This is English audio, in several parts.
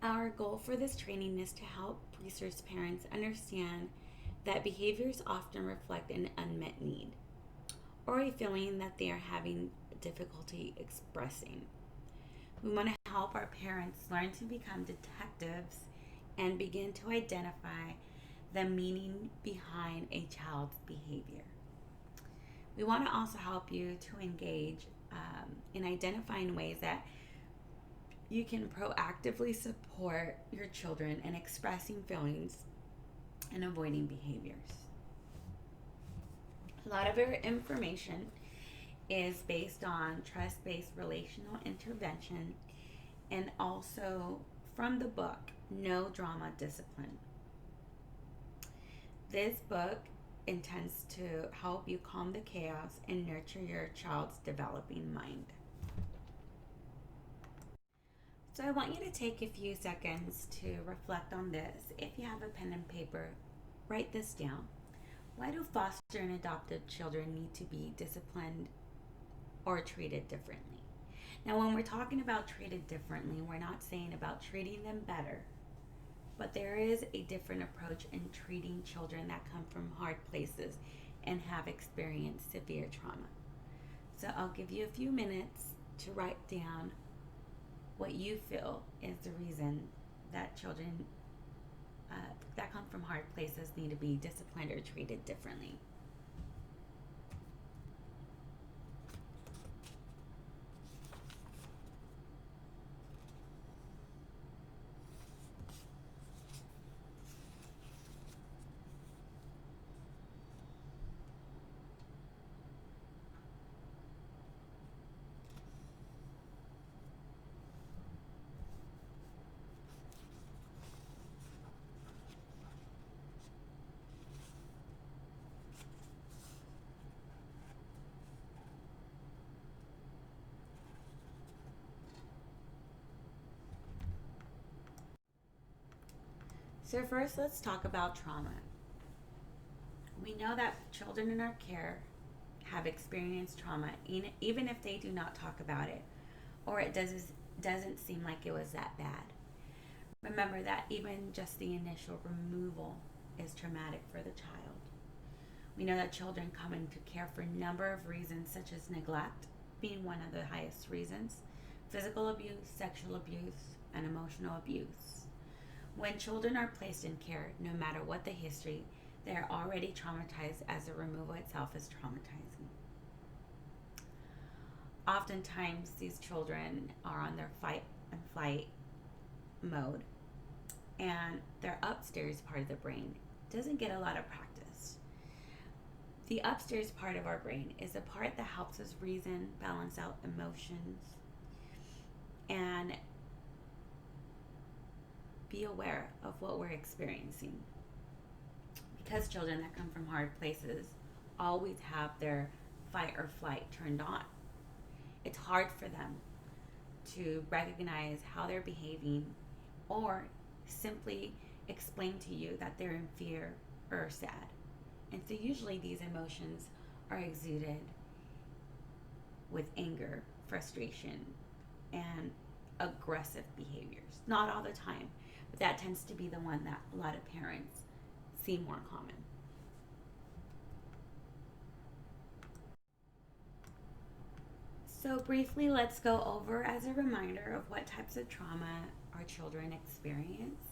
Our goal for this training is to help research parents understand that behaviors often reflect an unmet need or a feeling that they are having difficulty expressing. We want to help our parents learn to become detectives and begin to identify the meaning behind a child's behavior. We want to also help you to engage in identifying ways that you can proactively support your children in expressing feelings and avoiding behaviors. A lot of our information is based on trust based relational intervention and also from the book No Drama Discipline. This book intends to help you calm the chaos and nurture your child's developing mind. So I want you to take a few seconds to reflect on this. If you have a pen and paper, write this down. Why do foster and adopted children need to be disciplined or treated differently? Now, when we're talking about treated differently, we're not saying about treating them better, but there is a different approach in treating children that come from hard places and have experienced severe trauma. So I'll give you a few minutes to write down what you feel is the reason that children that come from hard places need to be disciplined or treated differently. So first, let's talk about trauma. We know that children in our care have experienced trauma, even if they do not talk about it, or it doesn't seem like it was that bad. Remember that even just the initial removal is traumatic for the child. We know that children come into care for a number of reasons, such as neglect being one of the highest reasons, physical abuse, sexual abuse, and emotional abuse. When children are placed in care, no matter what the history, they are already traumatized as the removal itself is traumatizing. Oftentimes, these children are on their fight and flight mode, and their upstairs part of the brain doesn't get a lot of practice. The upstairs part of our brain is the part that helps us reason, balance out emotions, and be aware of what we're experiencing. Because children that come from hard places always have their fight or flight turned on, it's hard for them to recognize how they're behaving or simply explain to you that they're in fear or sad. And so usually these emotions are exuded with anger, frustration, and aggressive behaviors. Not all the time, but that tends to be the one that a lot of parents see more common. So briefly, let's go over as a reminder of what types of trauma our children experience.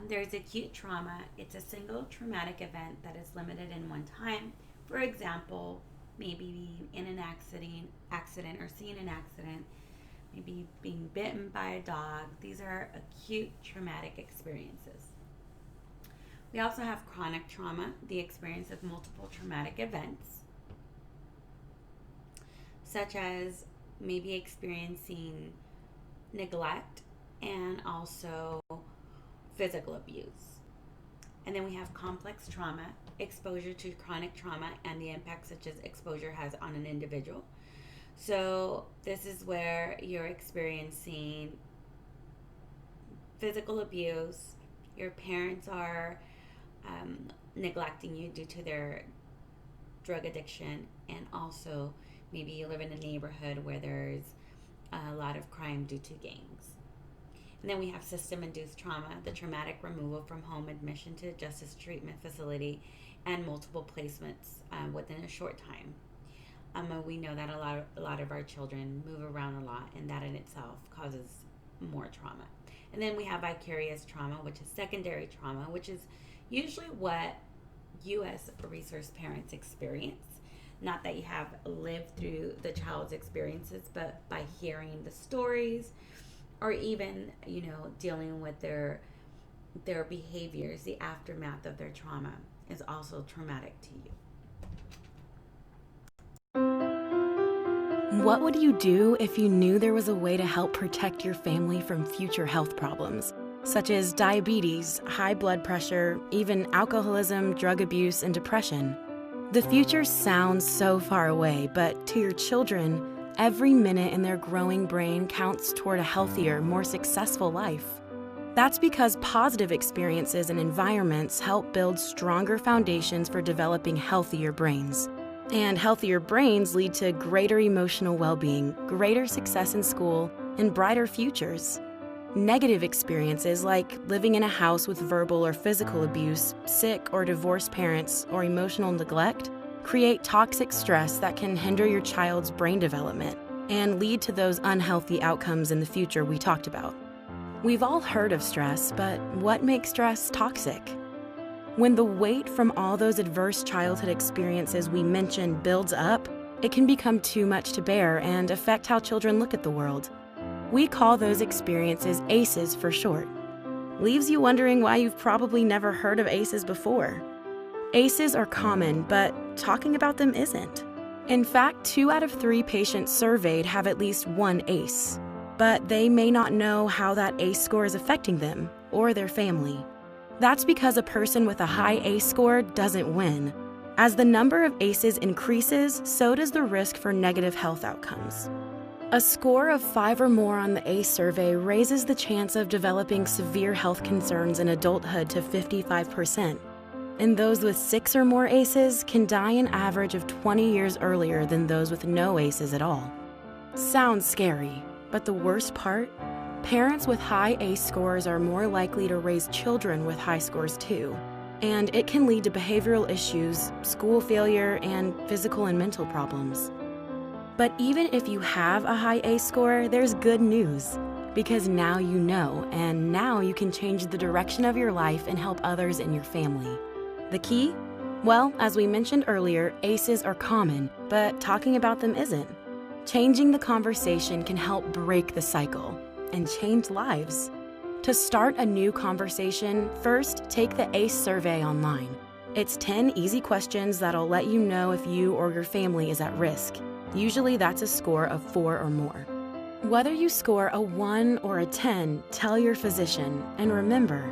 There's acute trauma. It's a single traumatic event that is limited in one time. For example, maybe in an accident or seeing an accident, maybe being bitten by a dog. These are acute traumatic experiences. We also have chronic trauma, the experience of multiple traumatic events, such as maybe experiencing neglect and also physical abuse. And then we have complex trauma, exposure to chronic trauma, and the impact such as exposure has on an individual. So this is where you're experiencing physical abuse, your parents are neglecting you due to their drug addiction, and also maybe you live in a neighborhood where there's a lot of crime due to gangs. And then we have system-induced trauma, the traumatic removal from home, admission to a justice treatment facility, and multiple placements within a short time. We know that a lot of our children move around a lot, and that in itself causes more trauma. And then we have vicarious trauma, which is secondary trauma, which is usually what U.S. resource parents experience. Not that you have lived through the child's experiences, but by hearing the stories, or even dealing with their behaviors, the aftermath of their trauma is also traumatic to you. What would you do if you knew there was a way to help protect your family from future health problems, such as diabetes, high blood pressure, even alcoholism, drug abuse, and depression? The future sounds so far away, but to your children, every minute in their growing brain counts toward a healthier, more successful life. That's because positive experiences and environments help build stronger foundations for developing healthier brains. And healthier brains lead to greater emotional well-being, greater success in school, and brighter futures. Negative experiences like living in a house with verbal or physical abuse, sick or divorced parents, or emotional neglect create toxic stress that can hinder your child's brain development and lead to those unhealthy outcomes in the future we talked about. We've all heard of stress, but what makes stress toxic? When the weight from all those adverse childhood experiences we mentioned builds up, it can become too much to bear and affect how children look at the world. We call those experiences ACEs for short. Leaves you wondering why you've probably never heard of ACEs before. ACEs are common, but talking about them isn't. In fact, 2 out of 3 patients surveyed have at least one ACE, but they may not know how that ACE score is affecting them or their family. That's because a person with a high ACE score doesn't win. As the number of ACEs increases, so does the risk for negative health outcomes. A score of 5 or more on the ACE survey raises the chance of developing severe health concerns in adulthood to 55%. And those with 6 or more ACEs can die an average of 20 years earlier than those with no ACEs at all. Sounds scary, but the worst part? Parents with high ACE scores are more likely to raise children with high scores too. And it can lead to behavioral issues, school failure, and physical and mental problems. But even if you have a high ACE score, there's good news. Because now you know, and now you can change the direction of your life and help others in your family. The key? Well, as we mentioned earlier, ACEs are common, but talking about them isn't. Changing the conversation can help break the cycle and change lives. To start a new conversation, first take the ACE survey online. It's 10 easy questions that'll let you know if you or your family is at risk. Usually that's a score of 4 or more. Whether you score a 1 or a 10, tell your physician. And remember,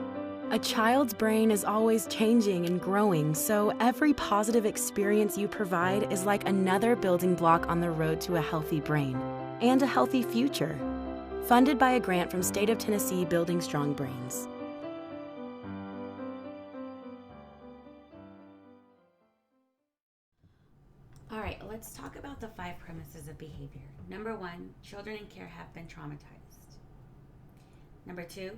a child's brain is always changing and growing, so every positive experience you provide is like another building block on the road to a healthy brain and a healthy future. Funded by a grant from State of Tennessee Building Strong Brains. All right, let's talk about the 5 premises of behavior. Number 1, children in care have been traumatized. Number 2,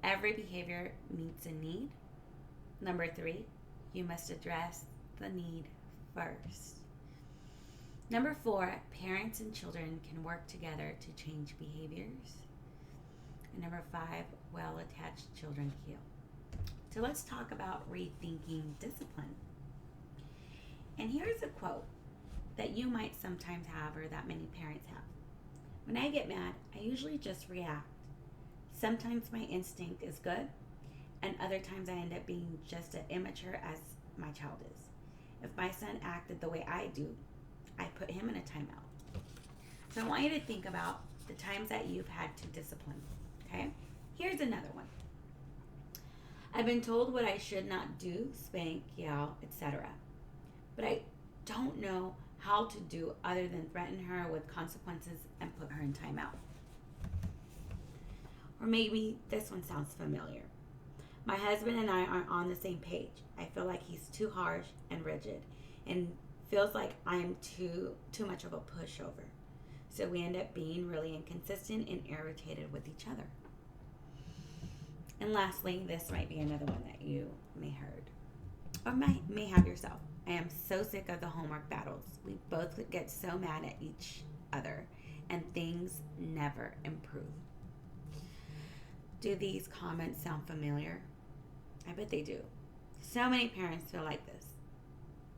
every behavior meets a need. Number 3, you must address the need first. Number 4, parents and children can work together to change behaviors. And number 5, well-attached children heal. So let's talk about rethinking discipline. And here's a quote that you might sometimes have, or that many parents have. When I get mad, I usually just react. Sometimes my instinct is good, and other times I end up being just as immature as my child is. If my son acted the way I do, I put him in a timeout. So I want you to think about the times that you've had to discipline. Okay? Here's another one. I've been told what I should not do, spank, yell, etc. But I don't know how to do other than threaten her with consequences and put her in timeout. Or maybe this one sounds familiar. My husband and I aren't on the same page. I feel like he's too harsh and rigid and feels like I'm too much of a pushover. So we end up being really inconsistent and irritated with each other. And lastly, this might be another one that you may heard or may have yourself. I am so sick of the homework battles. We both get so mad at each other and things never improve. Do these comments sound familiar? I bet they do. So many parents feel like this.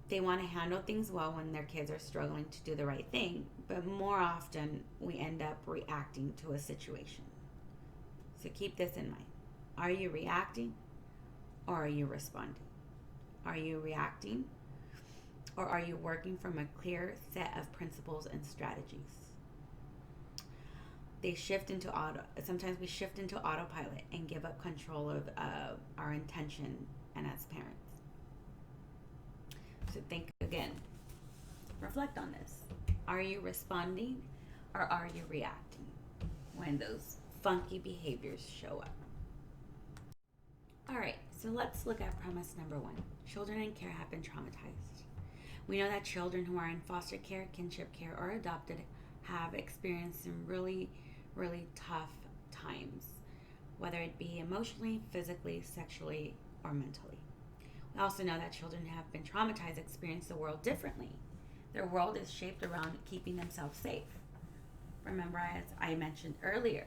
They want to handle things well when their kids are struggling to do the right thing, but more often we end up reacting to a situation. So keep this in mind. Are you reacting or are you responding? Are you reacting or are you working from a clear set of principles and strategies? Sometimes we shift into autopilot and give up control of our intention and as parents. So think again. Reflect on this. Are you responding or are you reacting when those funky behaviors show up? All right, so let's look at premise number 1. Children in care have been traumatized. We know that children who are in foster care, kinship care, or adopted have experienced some really, really tough times, whether it be emotionally, physically, sexually, or mentally. We also know that children who have been traumatized experience the world differently. Their world is shaped around keeping themselves safe. Remember, as I mentioned earlier,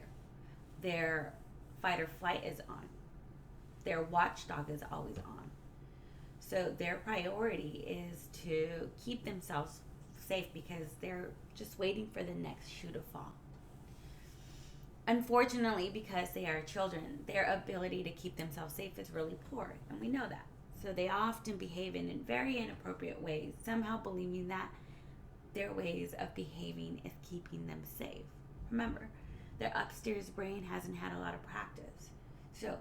their fight or flight is on. Their watchdog is always on. So their priority is to keep themselves safe because they're just waiting for the next shoe to fall. Unfortunately, because they are children, their ability to keep themselves safe is really poor, and we know that. So they often behave in very inappropriate ways, somehow believing that their ways of behaving is keeping them safe. Remember, their upstairs brain hasn't had a lot of practice. So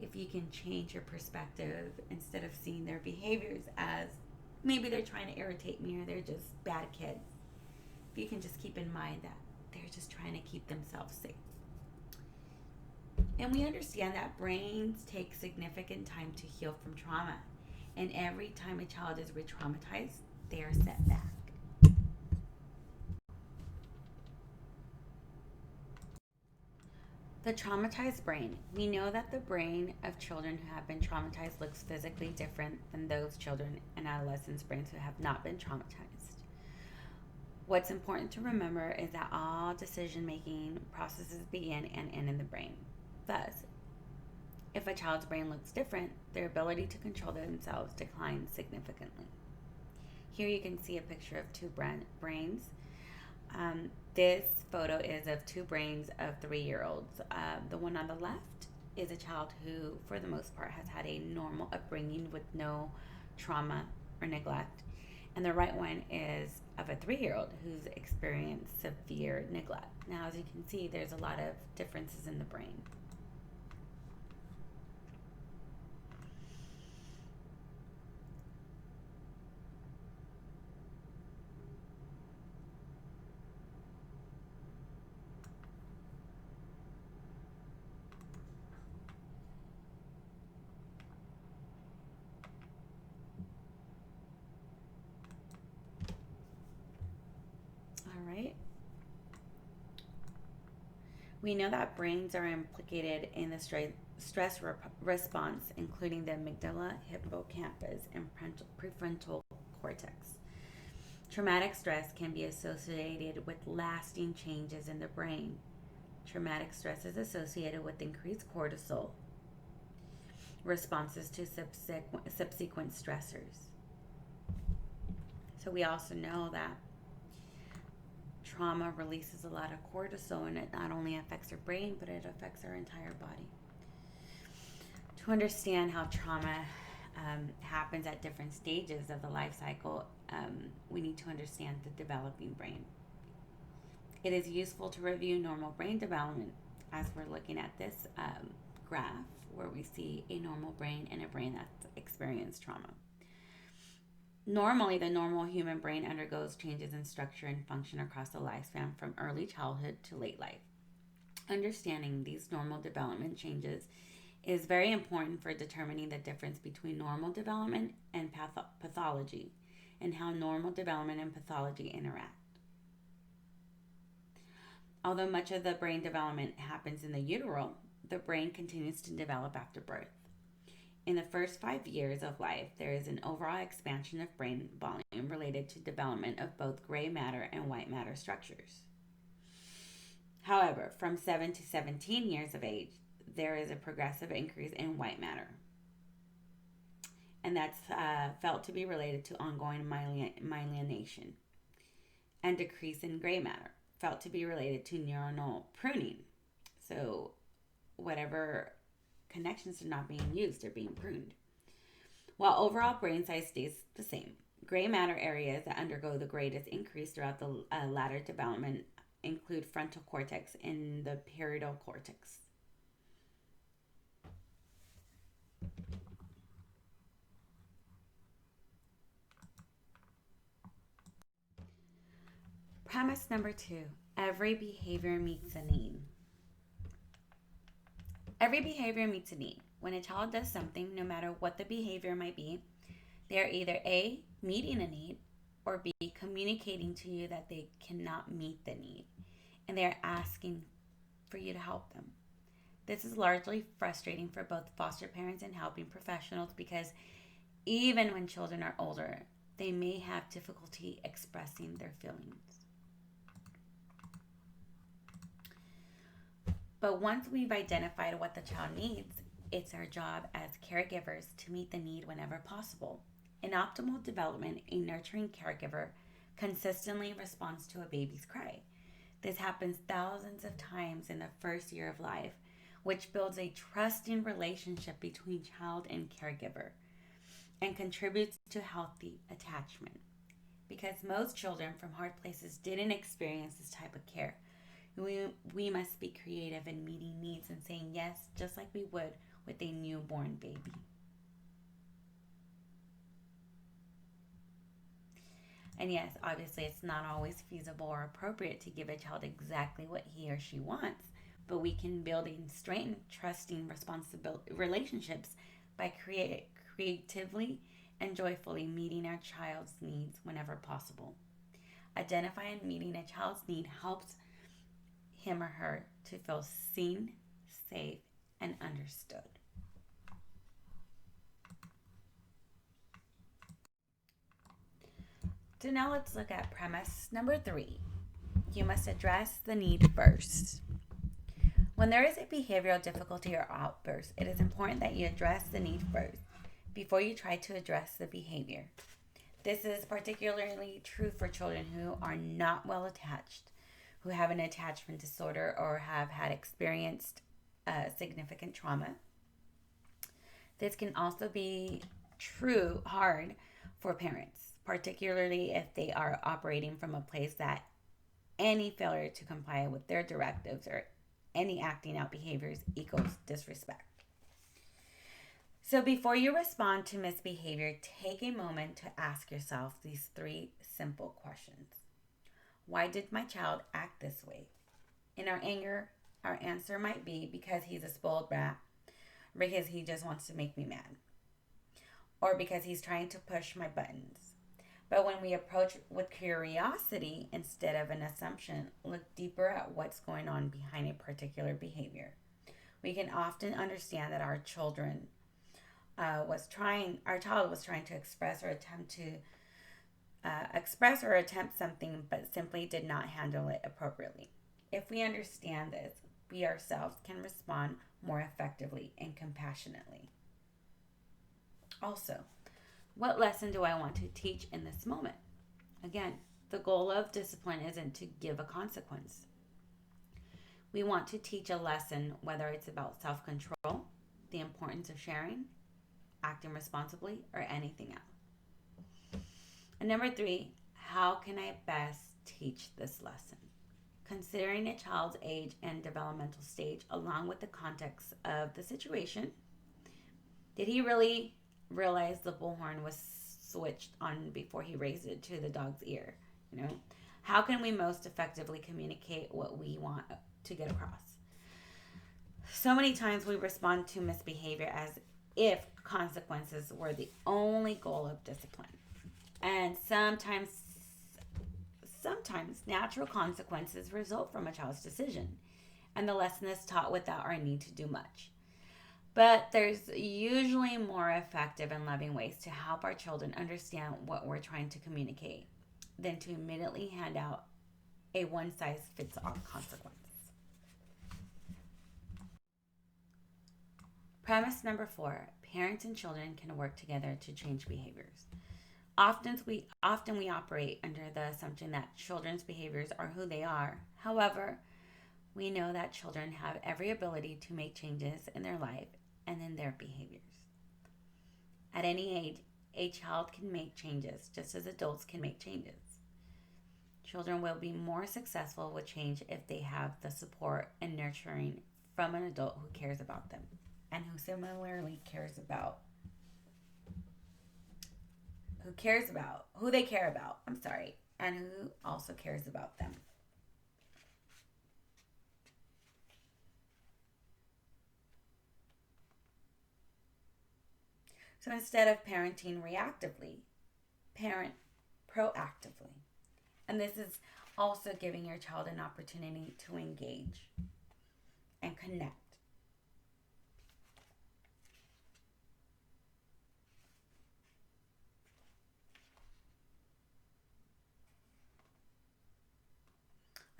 if you can change your perspective, instead of seeing their behaviors as maybe they're trying to irritate me or they're just bad kids, if you can just keep in mind that they're just trying to keep themselves safe. And we understand that brains take significant time to heal from trauma. And every time a child is re-traumatized, they are set back. The traumatized brain. We know that the brain of children who have been traumatized looks physically different than those children and adolescents' brains who have not been traumatized. What's important to remember is that all decision-making processes begin and end in the brain. Thus, if a child's brain looks different, their ability to control themselves declines significantly. Here you can see a picture of two brains. This photo is of two brains of 3-year-olds. The one on the left is a child who, for the most part, has had a normal upbringing with no trauma or neglect. And the right one is of a 3-year-old who's experienced severe neglect. Now, as you can see, there's a lot of differences in the brain. All right. We know that brains are implicated in the stress response, including the amygdala, hippocampus, and prefrontal cortex. Traumatic stress can be associated with lasting changes in the brain. Traumatic stress is associated with increased cortisol responses to subsequent stressors. So we also know that trauma releases a lot of cortisol, and it not only affects our brain, but it affects our entire body. To understand how trauma happens at different stages of the life cycle, we need to understand the developing brain. It is useful to review normal brain development as we're looking at this graph where we see a normal brain and a brain that's experienced trauma. Normally, the normal human brain undergoes changes in structure and function across the lifespan from early childhood to late life. Understanding these normal development changes is very important for determining the difference between normal development and pathology and how normal development and pathology interact. Although much of the brain development happens in the utero, the brain continues to develop after birth. In the first 5 years of life, there is an overall expansion of brain volume related to development of both gray matter and white matter structures. However, from 7 to 17 years of age, there is a progressive increase in white matter. And that's felt to be related to ongoing myelination, and decrease in gray matter, felt to be related to neuronal pruning. So, whatever connections are not being used are being pruned. While overall brain size stays the same, gray matter areas that undergo the greatest increase throughout the latter development include frontal cortex and the parietal cortex. Premise number 2, every behavior meets a need. Every behavior meets a need. When a child does something, no matter what the behavior might be, they are either A, meeting a need, or B, communicating to you that they cannot meet the need, and they are asking for you to help them. This is largely frustrating for both foster parents and helping professionals because even when children are older, they may have difficulty expressing their feelings. But once we've identified what the child needs, it's our job as caregivers to meet the need whenever possible. In optimal development, a nurturing caregiver consistently responds to a baby's cry. This happens thousands of times in the first year of life, which builds a trusting relationship between child and caregiver and contributes to healthy attachment. Because most children from hard places didn't experience this type of care, we must be creative in meeting needs and saying yes, just like we would with a newborn baby. And yes, obviously it's not always feasible or appropriate to give a child exactly what he or she wants, but we can build and strengthen trusting relationships by creatively and joyfully meeting our child's needs whenever possible. Identifying and meeting a child's need helps him or her to feel seen, safe, and understood. So now let's look at premise number 3. You must address the need first. When there is a behavioral difficulty or outburst, it is important that you address the need first before you try to address the behavior. This is particularly true for children who are not well attached, who have an attachment disorder, or have had experienced significant trauma. This can also be hard for parents, particularly if they are operating from a place that any failure to comply with their directives or any acting out behaviors equals disrespect. So before you respond to misbehavior, take a moment to ask yourself these 3 simple questions. Why did my child act this way? In our anger, our answer might be because he's a spoiled brat, because he just wants to make me mad, or because he's trying to push my buttons. But when we approach with curiosity instead of an assumption, look deeper at what's going on behind a particular behavior, we can often understand that our child was trying to express or attempt something, but simply did not handle it appropriately. If we understand this, we ourselves can respond more effectively and compassionately. Also, what lesson do I want to teach in this moment? Again, the goal of discipline isn't to give a consequence. We want to teach a lesson, whether it's about self-control, the importance of sharing, acting responsibly, or anything else. And number 3, how can I best teach this lesson? Considering a child's age and developmental stage, along with the context of the situation. Did he really realize the bullhorn was switched on before he raised it to the dog's ear? How can we most effectively communicate what we want to get across? So many times we respond to misbehavior as if consequences were the only goal of discipline. And sometimes natural consequences result from a child's decision. and the lesson is taught without our need to do much. But there's usually more effective and loving ways to help our children understand what we're trying to communicate than to immediately hand out a one-size-fits-all consequence. Premise number 4, parents and children can work together to change behaviors. Often we operate under the assumption that children's behaviors are who they are. However, we know that children have every ability to make changes in their life and in their behaviors. At any age, a child can make changes just as adults can make changes. Children will be more successful with change if they have the support and nurturing from an adult who cares about them and who similarly cares about who they care about, and who also cares about them. So instead of parenting reactively, parent proactively. And this is also giving your child an opportunity to engage and connect.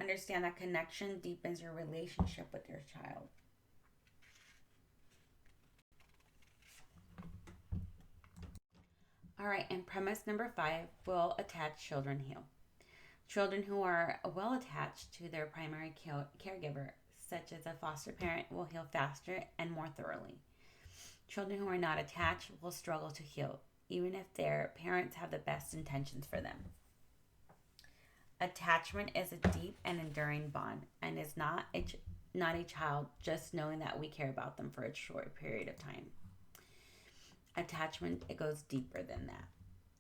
Understand that connection deepens your relationship with your child. All right, and premise number 5, will attached children heal. Children who are well attached to their primary caregiver, such as a foster parent, will heal faster and more thoroughly. Children who are not attached will struggle to heal, even if their parents have the best intentions for them. Attachment is a deep and enduring bond, and is not a child just knowing that we care about them for a short period of time. Attachment, it goes deeper than that.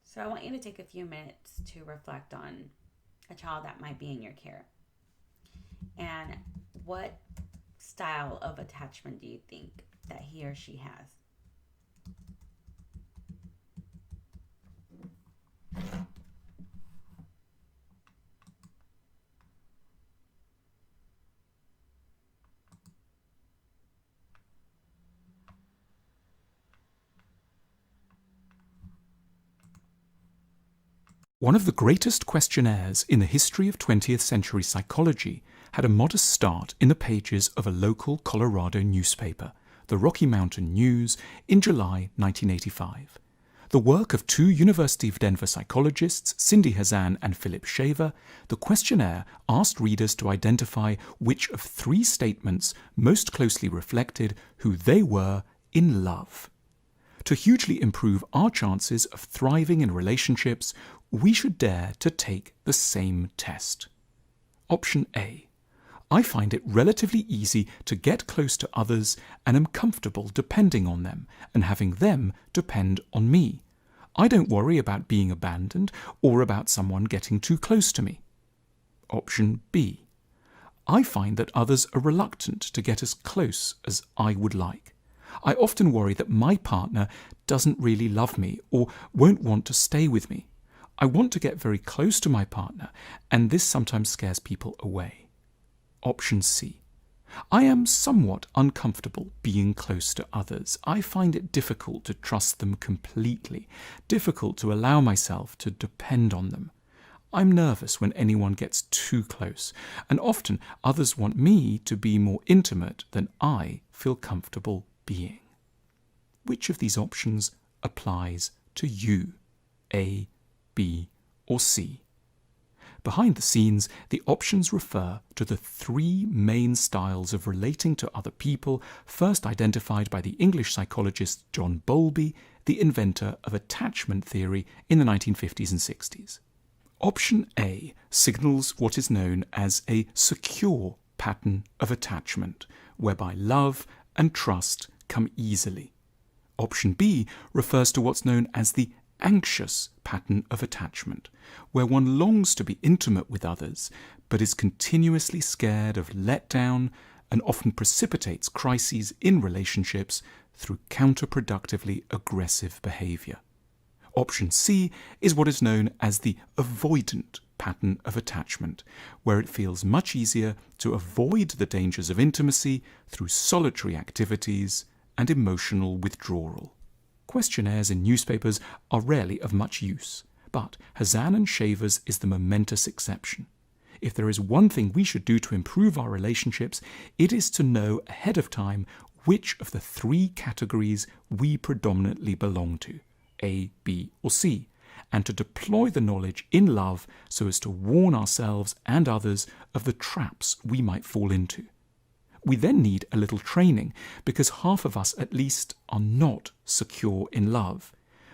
So I want you to take a few minutes to reflect on a child that might be in your care. And what style of attachment do you think that he or she has? One of the greatest questionnaires in the history of 20th century psychology had a modest start in the pages of a local Colorado newspaper, the Rocky Mountain News, in July 1985. The work of 2 University of Denver psychologists, Cindy Hazan and Philip Shaver, the questionnaire asked readers to identify which of 3 statements most closely reflected who they were in love. To hugely improve our chances of thriving in relationships, we should dare to take the same test. Option A. I find it relatively easy to get close to others and am comfortable depending on them and having them depend on me. I don't worry about being abandoned or about someone getting too close to me. Option B. I find that others are reluctant to get as close as I would like. I often worry that my partner doesn't really love me or won't want to stay with me. I want to get very close to my partner, and this sometimes scares people away. Option C. I am somewhat uncomfortable being close to others. I find it difficult to trust them completely, difficult to allow myself to depend on them. I'm nervous when anyone gets too close, and often others want me to be more intimate than I feel comfortable being. Which of these options applies to you? A, B, or C? Behind the scenes, the options refer to the 3 main styles of relating to other people, first identified by the English psychologist John Bowlby, the inventor of attachment theory in the 1950s and 60s. Option A signals what is known as a secure pattern of attachment, whereby love and trust come easily. Option B refers to what's known as the anxious pattern of attachment, where one longs to be intimate with others, but is continuously scared of letdown and often precipitates crises in relationships through counterproductively aggressive behavior. Option C is what is known as the avoidant pattern of attachment, where it feels much easier to avoid the dangers of intimacy through solitary activities and emotional withdrawal. Questionnaires in newspapers are rarely of much use, but Hazan and Shavers is the momentous exception. If there is one thing we should do to improve our relationships, it is to know ahead of time which of the three categories we predominantly belong to, A, B, or C, and to deploy the knowledge in love so as to warn ourselves and others of the traps we might fall into. We then need a little training, because half of us at least are not secure in love.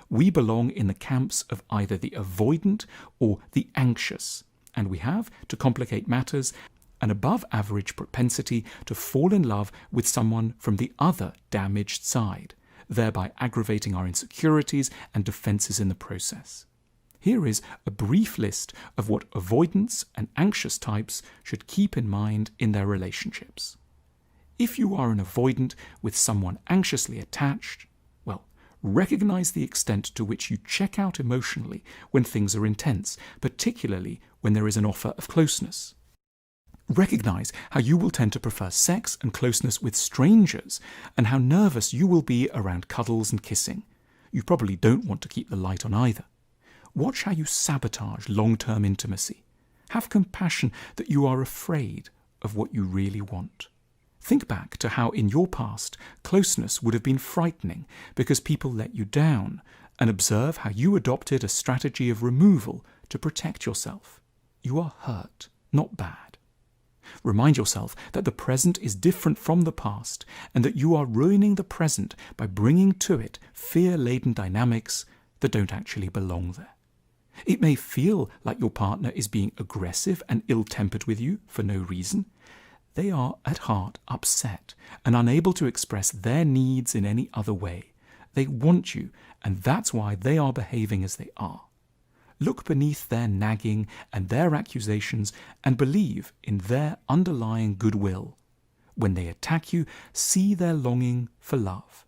We belong in the camps of either the avoidant or the anxious, and we have, to complicate matters, an above-average propensity to fall in love with someone from the other damaged side, thereby aggravating our insecurities and defences in the process. Here is a brief list of what avoidance and anxious types should keep in mind in their relationships. If you are an avoidant with someone anxiously attached, well, recognize the extent to which you check out emotionally when things are intense, particularly when there is an offer of closeness. Recognize how you will tend to prefer sex and closeness with strangers, and how nervous you will be around cuddles and kissing. You probably don't want to keep the light on either. Watch how you sabotage long-term intimacy. Have compassion that you are afraid of what you really want. Think back to how in your past closeness would have been frightening because people let you down, and observe how you adopted a strategy of removal to protect yourself. You are hurt, not bad. Remind yourself that the present is different from the past, and that you are ruining the present by bringing to it fear-laden dynamics that don't actually belong there. It may feel like your partner is being aggressive and ill-tempered with you for no reason. They are at heart upset and unable to express their needs in any other way. They want you, and that's why they are behaving as they are. Look beneath their nagging and their accusations and believe in their underlying goodwill. When they attack you, see their longing for love.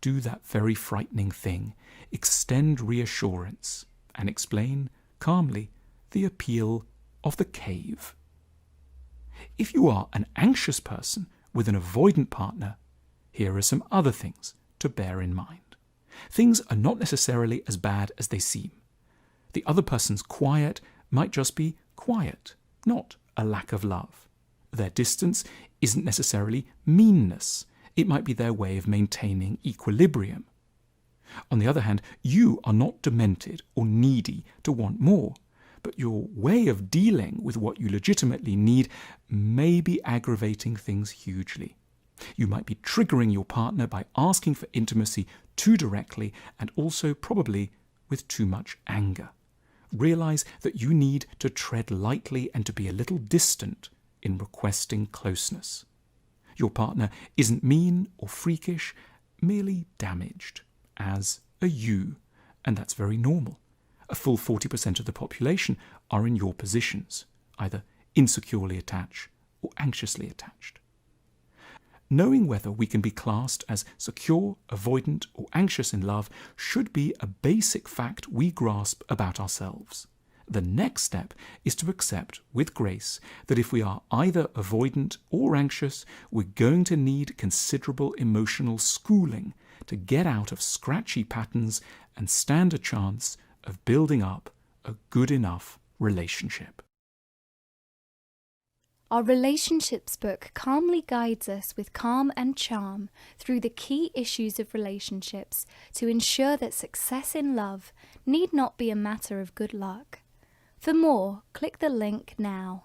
Do that very frightening thing. Extend reassurance and explain calmly the appeal of the cave. If you are an anxious person with an avoidant partner, here are some other things to bear in mind. Things are not necessarily as bad as they seem. The other person's quiet might just be quiet, not a lack of love. Their distance isn't necessarily meanness. It might be their way of maintaining equilibrium. On the other hand, you are not demented or needy to want more, but your way of dealing with what you legitimately need may be aggravating things hugely. You might be triggering your partner by asking for intimacy too directly and also probably with too much anger. Realize that you need to tread lightly and to be a little distant in requesting closeness. Your partner isn't mean or freakish, merely damaged, as a you, and that's very normal. A full 40% of the population are in your positions, either insecurely attached or anxiously attached. Knowing whether we can be classed as secure, avoidant, or anxious in love should be a basic fact we grasp about ourselves. The next step is to accept with grace that if we are either avoidant or anxious, we're going to need considerable emotional schooling to get out of scratchy patterns and stand a chance of building up a good enough relationship. Our relationships book calmly guides us with calm and charm through the key issues of relationships to ensure that success in love need not be a matter of good luck. For more, click the link now.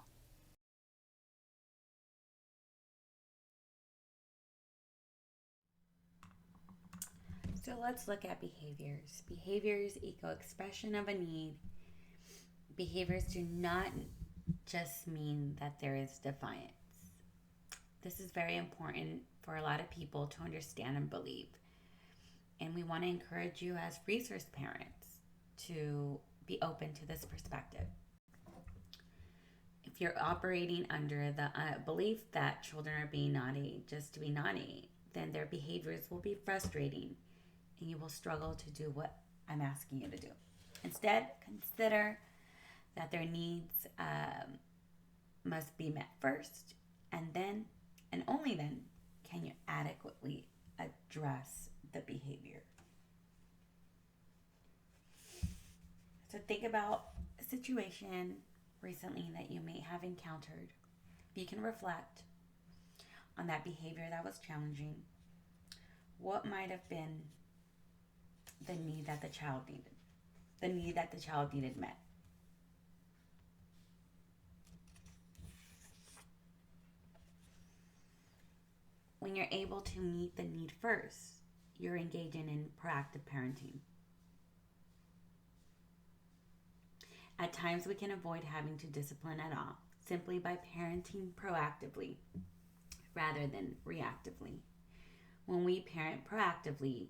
So let's look at behaviors. Behaviors equal expression of a need. Behaviors do not just mean that there is defiance. This is very important for a lot of people to understand and believe. And we want to encourage you as resource parents to be open to this perspective. If you're operating under the belief that children are being naughty just to be naughty, then their behaviors will be frustrating and you will struggle to do what I'm asking you to do. Instead, consider that their needs must be met first, and then, and only then, can you adequately address the behavior. So think about a situation recently that you may have encountered. You can reflect on that behavior that was challenging. What might have been the need that the child needed met? When you're able to meet the need first, you're engaging in proactive parenting. At times, we can avoid having to discipline at all simply by parenting proactively rather than reactively. When we parent proactively,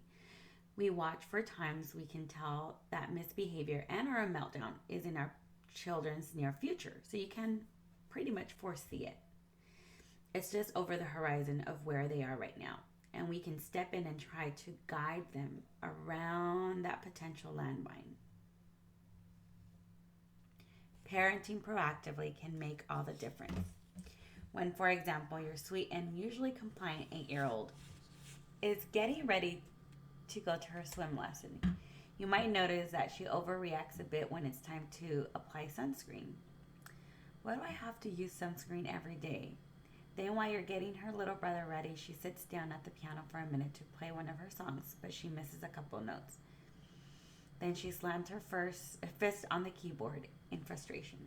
we watch for times we can tell that misbehavior and or a meltdown is in our children's near future. So you can pretty much foresee it. It's just over the horizon of where they are right now. And we can step in and try to guide them around that potential landmine. Parenting proactively can make all the difference. When, for example, your sweet and usually compliant 8-year-old is getting ready to go to her swim lesson, you might notice that she overreacts a bit when it's time to apply sunscreen. Why do I have to use sunscreen every day? Then while you're getting her little brother ready, she sits down at the piano for a minute to play one of her songs, but she misses a couple notes. Then she slams her fist on the keyboard in frustration.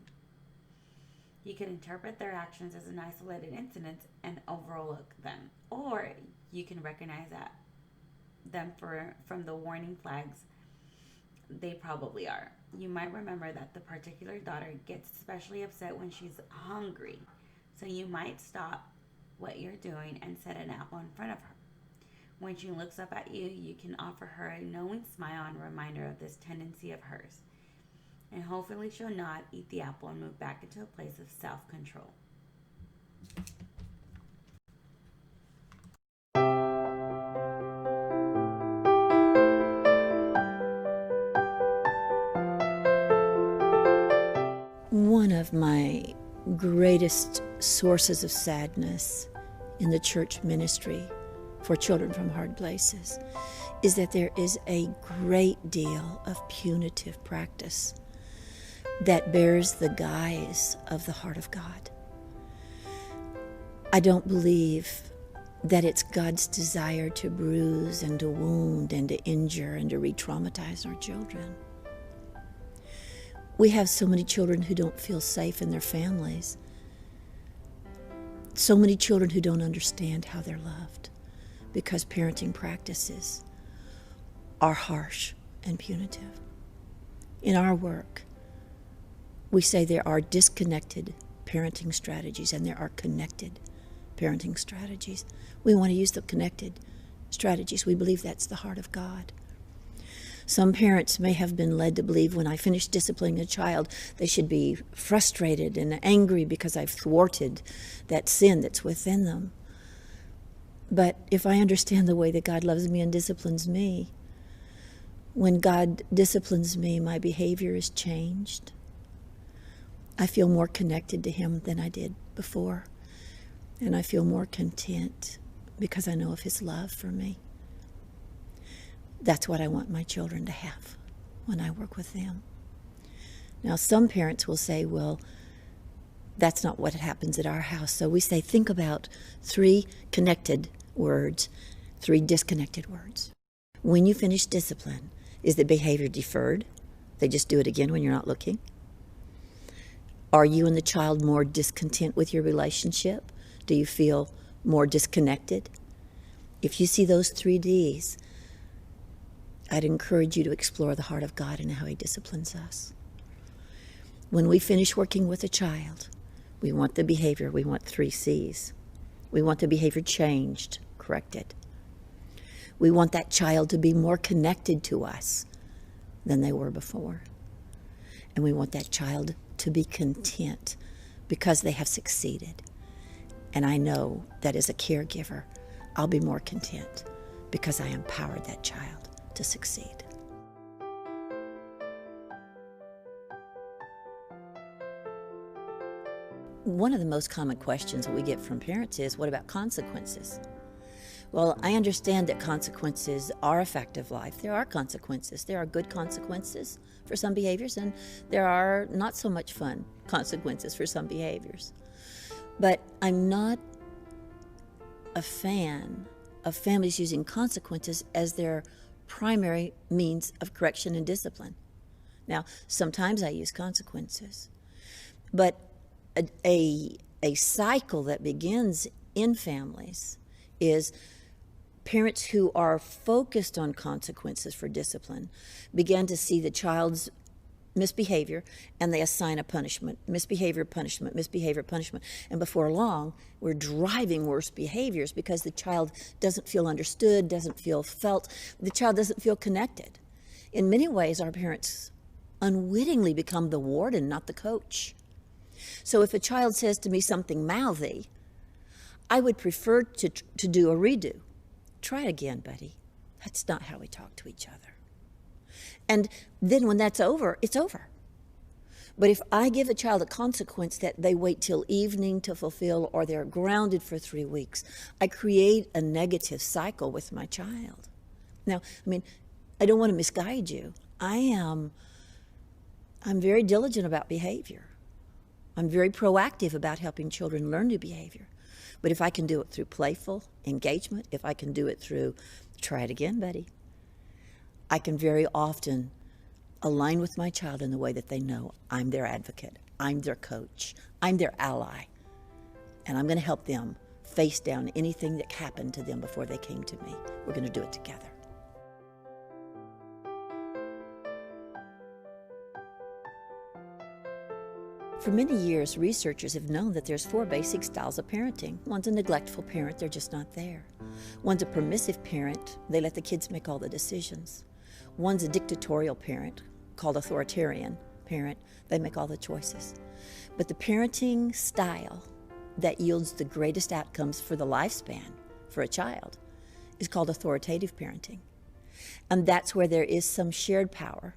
You can interpret their actions as an isolated incident and overlook them, or you can recognize them from the warning flags they probably are. You might remember that the particular daughter gets especially upset when she's hungry, so you might stop what you're doing and set an apple in front of her. When she looks up at you, you can offer her a knowing smile and reminder of this tendency of hers. And hopefully she'll nod, eat the apple, and move back into a place of self-control. One of my greatest sources of sadness in the church ministry for children from hard places is that there is a great deal of punitive practice that bears the guise of the heart of God. I don't believe that it's God's desire to bruise and to wound and to injure and to re-traumatize our children. We have so many children who don't feel safe in their families. So many children who don't understand how they're loved because parenting practices are harsh and punitive. In our work, we say there are disconnected parenting strategies and there are connected parenting strategies. We want to use the connected strategies. We believe that's the heart of God. Some parents may have been led to believe when I finish disciplining a child, they should be frustrated and angry because I've thwarted that sin that's within them. But if I understand the way that God loves me and disciplines me, when God disciplines me, my behavior is changed. I feel more connected to Him than I did before. And I feel more content because I know of His love for me. That's what I want my children to have when I work with them. Now, some parents will say, well, that's not what happens at our house. So we say, think about 3 connected words, 3 disconnected words. When you finish discipline, is the behavior deferred? They just do it again when you're not looking? Are you and the child more discontent with your relationship? Do you feel more disconnected? If you see those 3 Ds, I'd encourage you to explore the heart of God and how He disciplines us. When we finish working with a child, we want the behavior, we want 3 Cs. We want the behavior changed, corrected. We want that child to be more connected to us than they were before. And we want that child to be content because they have succeeded. And I know that as a caregiver, I'll be more content because I empowered that child to succeed. One of the most common questions that we get from parents is, what about consequences? Well, I understand that consequences are a fact of life. There are consequences. There are good consequences for some behaviors, and there are not so much fun consequences for some behaviors. But I'm not a fan of families using consequences as their primary means of correction and discipline. Now, sometimes I use consequences, but a cycle that begins in families is parents who are focused on consequences for discipline begin to see the child's misbehavior, and they assign a punishment, misbehavior, punishment, misbehavior, punishment. And before long, we're driving worse behaviors because the child doesn't feel understood, doesn't feel felt, the child doesn't feel connected. In many ways, our parents unwittingly become the warden, not the coach. So if a child says to me something mouthy, I would prefer to do a redo. Try it again, buddy. That's not how we talk to each other. And then when that's over, it's over. But if I give a child a consequence that they wait till evening to fulfill, or they're grounded for 3 weeks, I create a negative cycle with my child. Now, I don't want to misguide you. I'm very diligent about behavior. I'm very proactive about helping children learn new behavior. But if I can do it through playful engagement, if I can do it through, try it again, buddy, I can very often align with my child in the way that they know I'm their advocate, I'm their coach, I'm their ally, and I'm going to help them face down anything that happened to them before they came to me. We're going to do it together. For many years, researchers have known that there's 4 basic styles of parenting. One's a neglectful parent, they're just not there. One's a permissive parent, they let the kids make all the decisions. One's a dictatorial parent, called authoritarian parent, they make all the choices. But the parenting style that yields the greatest outcomes for the lifespan for a child is called authoritative parenting. And that's where there is some shared power.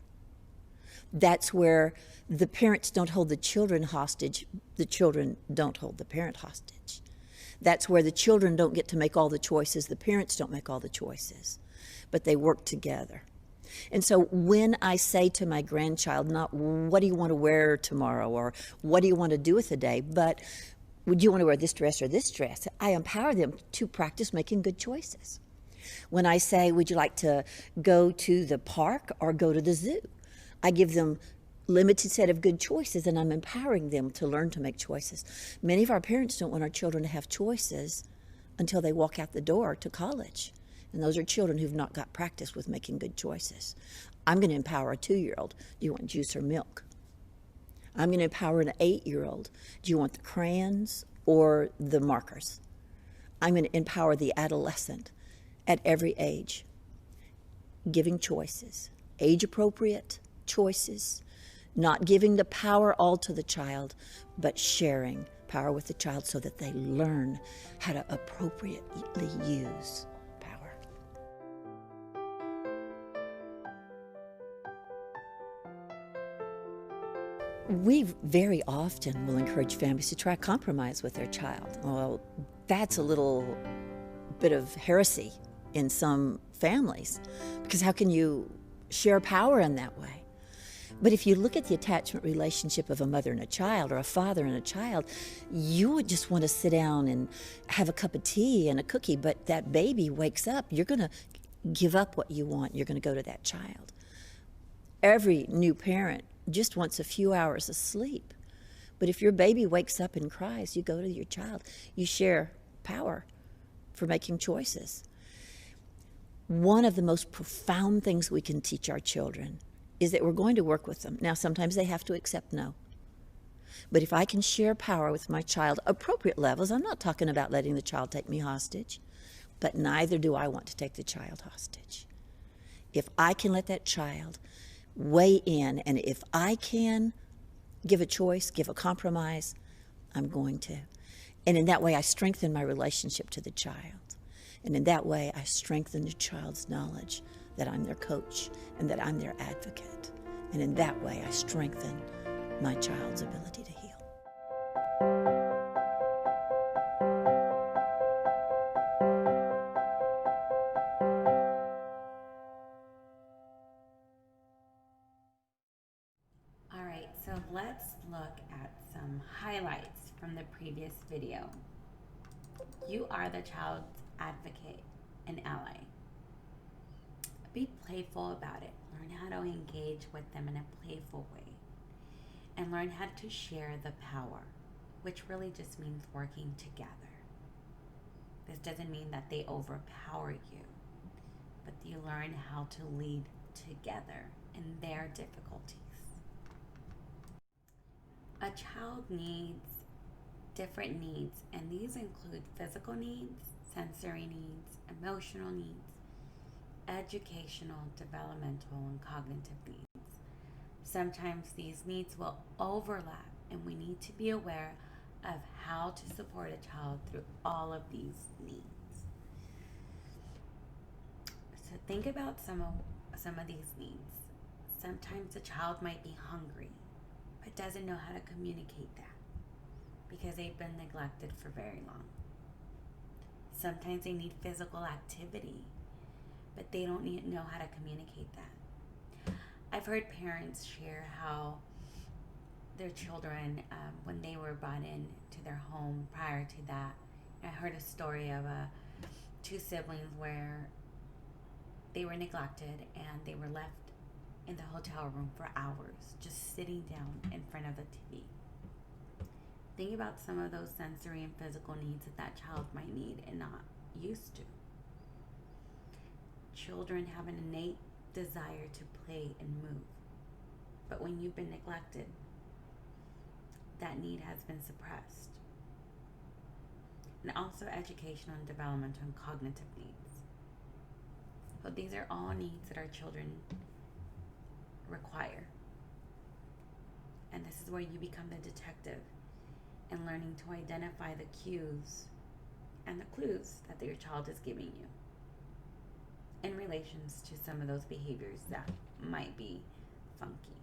That's where the parents don't hold the children hostage, the children don't hold the parent hostage. That's where the children don't get to make all the choices, the parents don't make all the choices, but they work together. And so when I say to my grandchild, not what do you want to wear tomorrow, or what do you want to do with the day, but would you want to wear this dress or this dress, I empower them to practice making good choices. When I say, would you like to go to the park or go to the zoo, I give them limited set of good choices, and I'm empowering them to learn to make choices. Many of our parents don't want our children to have choices until they walk out the door to college. And those are children who've not got practice with making good choices. I'm going to empower a 2-year-old. Do you want juice or milk? I'm going to empower an 8-year-old. Do you want the crayons or the markers? I'm going to empower the adolescent at every age, giving choices, age-appropriate choices, not giving the power all to the child, but sharing power with the child so that they learn how to appropriately use power. We very often will encourage families to try compromise with their child. Well, that's a little bit of heresy in some families, because how can you share power in that way? But if you look at the attachment relationship of a mother and a child, or a father and a child, you would just want to sit down and have a cup of tea and a cookie, but that baby wakes up, you're going to give up what you want, you're going to go to that child. Every new parent just wants a few hours of sleep. But if your baby wakes up and cries, you go to your child. You share power for making choices. One of the most profound things we can teach our children is that we're going to work with them. Now, sometimes they have to accept no. But if I can share power with my child, appropriate levels, I'm not talking about letting the child take me hostage, but neither do I want to take the child hostage. If I can let that child weigh in, and if I can give a choice, give a compromise, I'm going to. And in that way, I strengthen my relationship to the child. And in that way, I strengthen the child's knowledge that I'm their coach and that I'm their advocate. And in that way, I strengthen my child's ability to heal. So let's look at some highlights from the previous video. You are the child's advocate and ally. Be playful about it. Learn how to engage with them in a playful way. And learn how to share the power, which really just means working together. This doesn't mean that they overpower you, but you learn how to lead together in their difficulties. A child needs different needs, and these include physical needs, sensory needs, emotional needs, educational, developmental, and cognitive needs. Sometimes these needs will overlap, and we need to be aware of how to support a child through all of these needs. So think about some of these needs. Sometimes a child might be hungry, but doesn't know how to communicate that because they've been neglected for very long. Sometimes they need physical activity, but they don't know how to communicate that. I've heard parents share how their children, when they were brought in to their home prior to that, I heard a story of two siblings where they were neglected and they were left in the hotel room for hours, just sitting down in front of the TV. Think about some of those sensory and physical needs that child might need and not used to. Children have an innate desire to play and move, but when you've been neglected, that need has been suppressed. And also educational and developmental and cognitive needs. So these are all needs that our children require. And this is where you become the detective and learning to identify the cues and the clues that your child is giving you in relations to some of those behaviors that might be funky.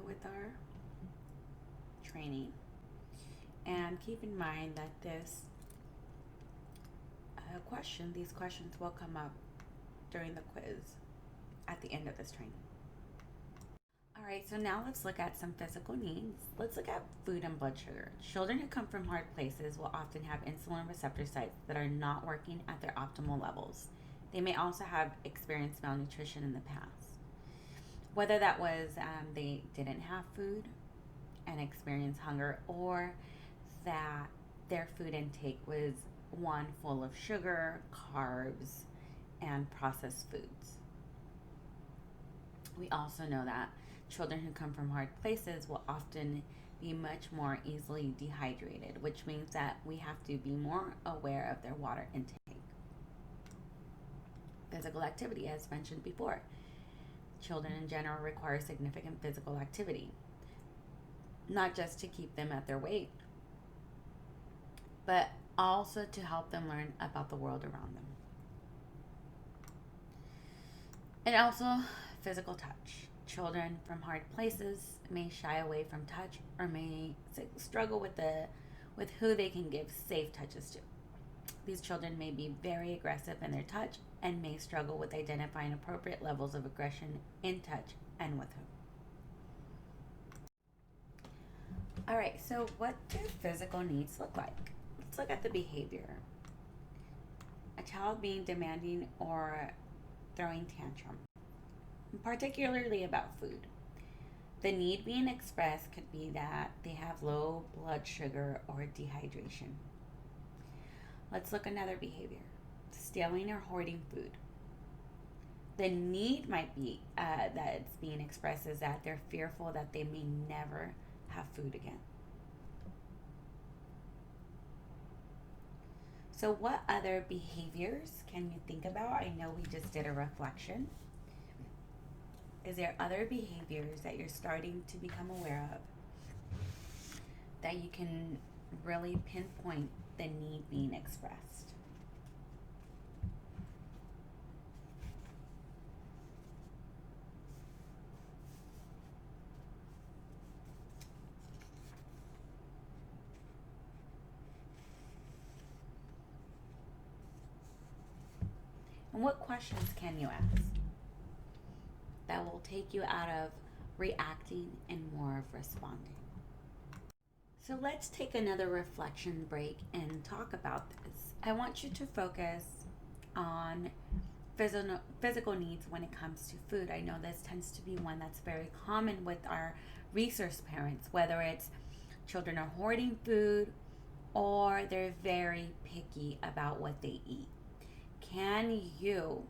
with our training. And keep in mind that these questions will come up during the quiz at the end of this training. All right, so now let's look at some physical needs. Let's look at food and blood sugar. Children who come from hard places will often have insulin receptor sites that are not working at their optimal levels. They may also have experienced malnutrition in the past. Whether that was they didn't have food and experienced hunger, or that their food intake was one full of sugar, carbs, and processed foods. We also know that children who come from hard places will often be much more easily dehydrated, which means that we have to be more aware of their water intake. Physical activity, as mentioned before. Children in general require significant physical activity, not just to keep them at their weight, but also to help them learn about the world around them. And also physical touch. Children from hard places may shy away from touch or may struggle with who they can give safe touches to. These children may be very aggressive in their touch and may struggle with identifying appropriate levels of aggression in touch and with whom. All right, so what do physical needs look like? Let's look at the behavior. A child being demanding or throwing tantrum, particularly about food. The need being expressed could be that they have low blood sugar or dehydration. Let's look another behavior. Stealing or hoarding food. The need might be that it's being expressed is that they're fearful that they may never have food again. So what other behaviors can you think about? I know we just did a reflection. Is there other behaviors that you're starting to become aware of that you can really pinpoint the need being expressed? And what questions can you ask that will take you out of reacting and more of responding? So let's take another reflection break and talk about this. I want you to focus on physical needs when it comes to food. I know this tends to be one that's very common with our resource parents, whether it's children are hoarding food or they're very picky about what they eat. Can you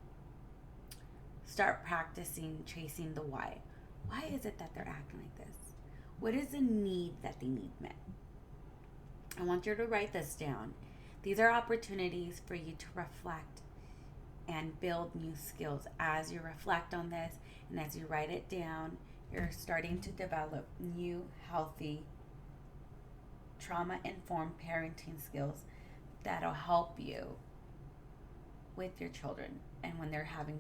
start practicing tracing the why? Why is it that they're acting like this? What is the need that they need met? I want you to write this down. These are opportunities for you to reflect and build new skills. As you reflect on this and as you write it down, you're starting to develop new, healthy, trauma-informed parenting skills that'll help you with your children and when they're having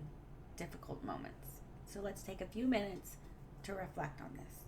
difficult moments. So let's take a few minutes to reflect on this.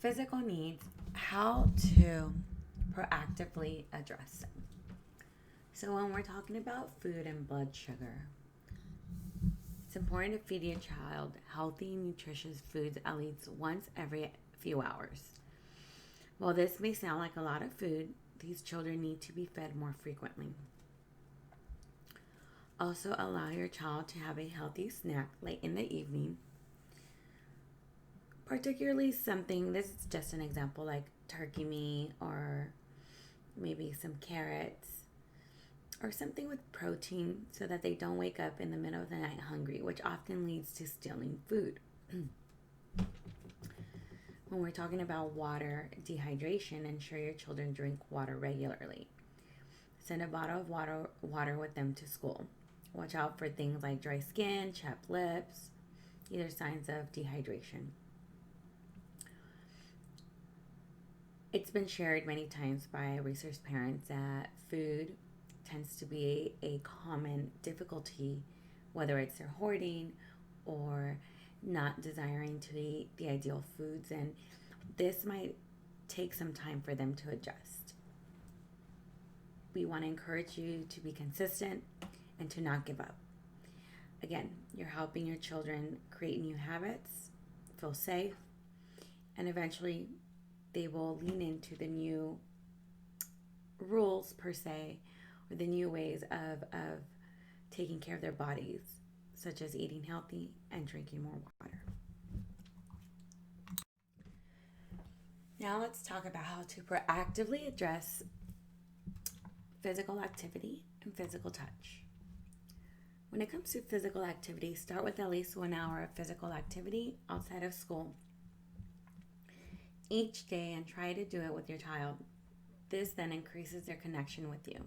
physical needs, how to proactively address them. So when we're talking about food and blood sugar, it's important to feed your child healthy, nutritious foods at least once every few hours. While this may sound like a lot of food, these children need to be fed more frequently. Also, allow your child to have a healthy snack late in the evening, particularly something, this is just an example, like turkey meat or maybe some carrots or something with protein so that they don't wake up in the middle of the night hungry, which often leads to stealing food. When we're talking about water dehydration, ensure your children drink water regularly. Send a bottle of water with them to school. Watch out for things like dry skin, chapped lips, either signs of dehydration. It's been shared many times by research parents that food tends to be a common difficulty, whether it's their hoarding or not desiring to eat the ideal foods, and this might take some time for them to adjust. We want to encourage you to be consistent and to not give up. Again, you're helping your children create new habits, feel safe, and eventually they will lean into the new rules per se, or the new ways of taking care of their bodies, such as eating healthy and drinking more water. Now let's talk about how to proactively address physical activity and physical touch. When it comes to physical activity, start with at least 1 hour of physical activity outside of school each day and try to do it with your child. This then increases their connection with you.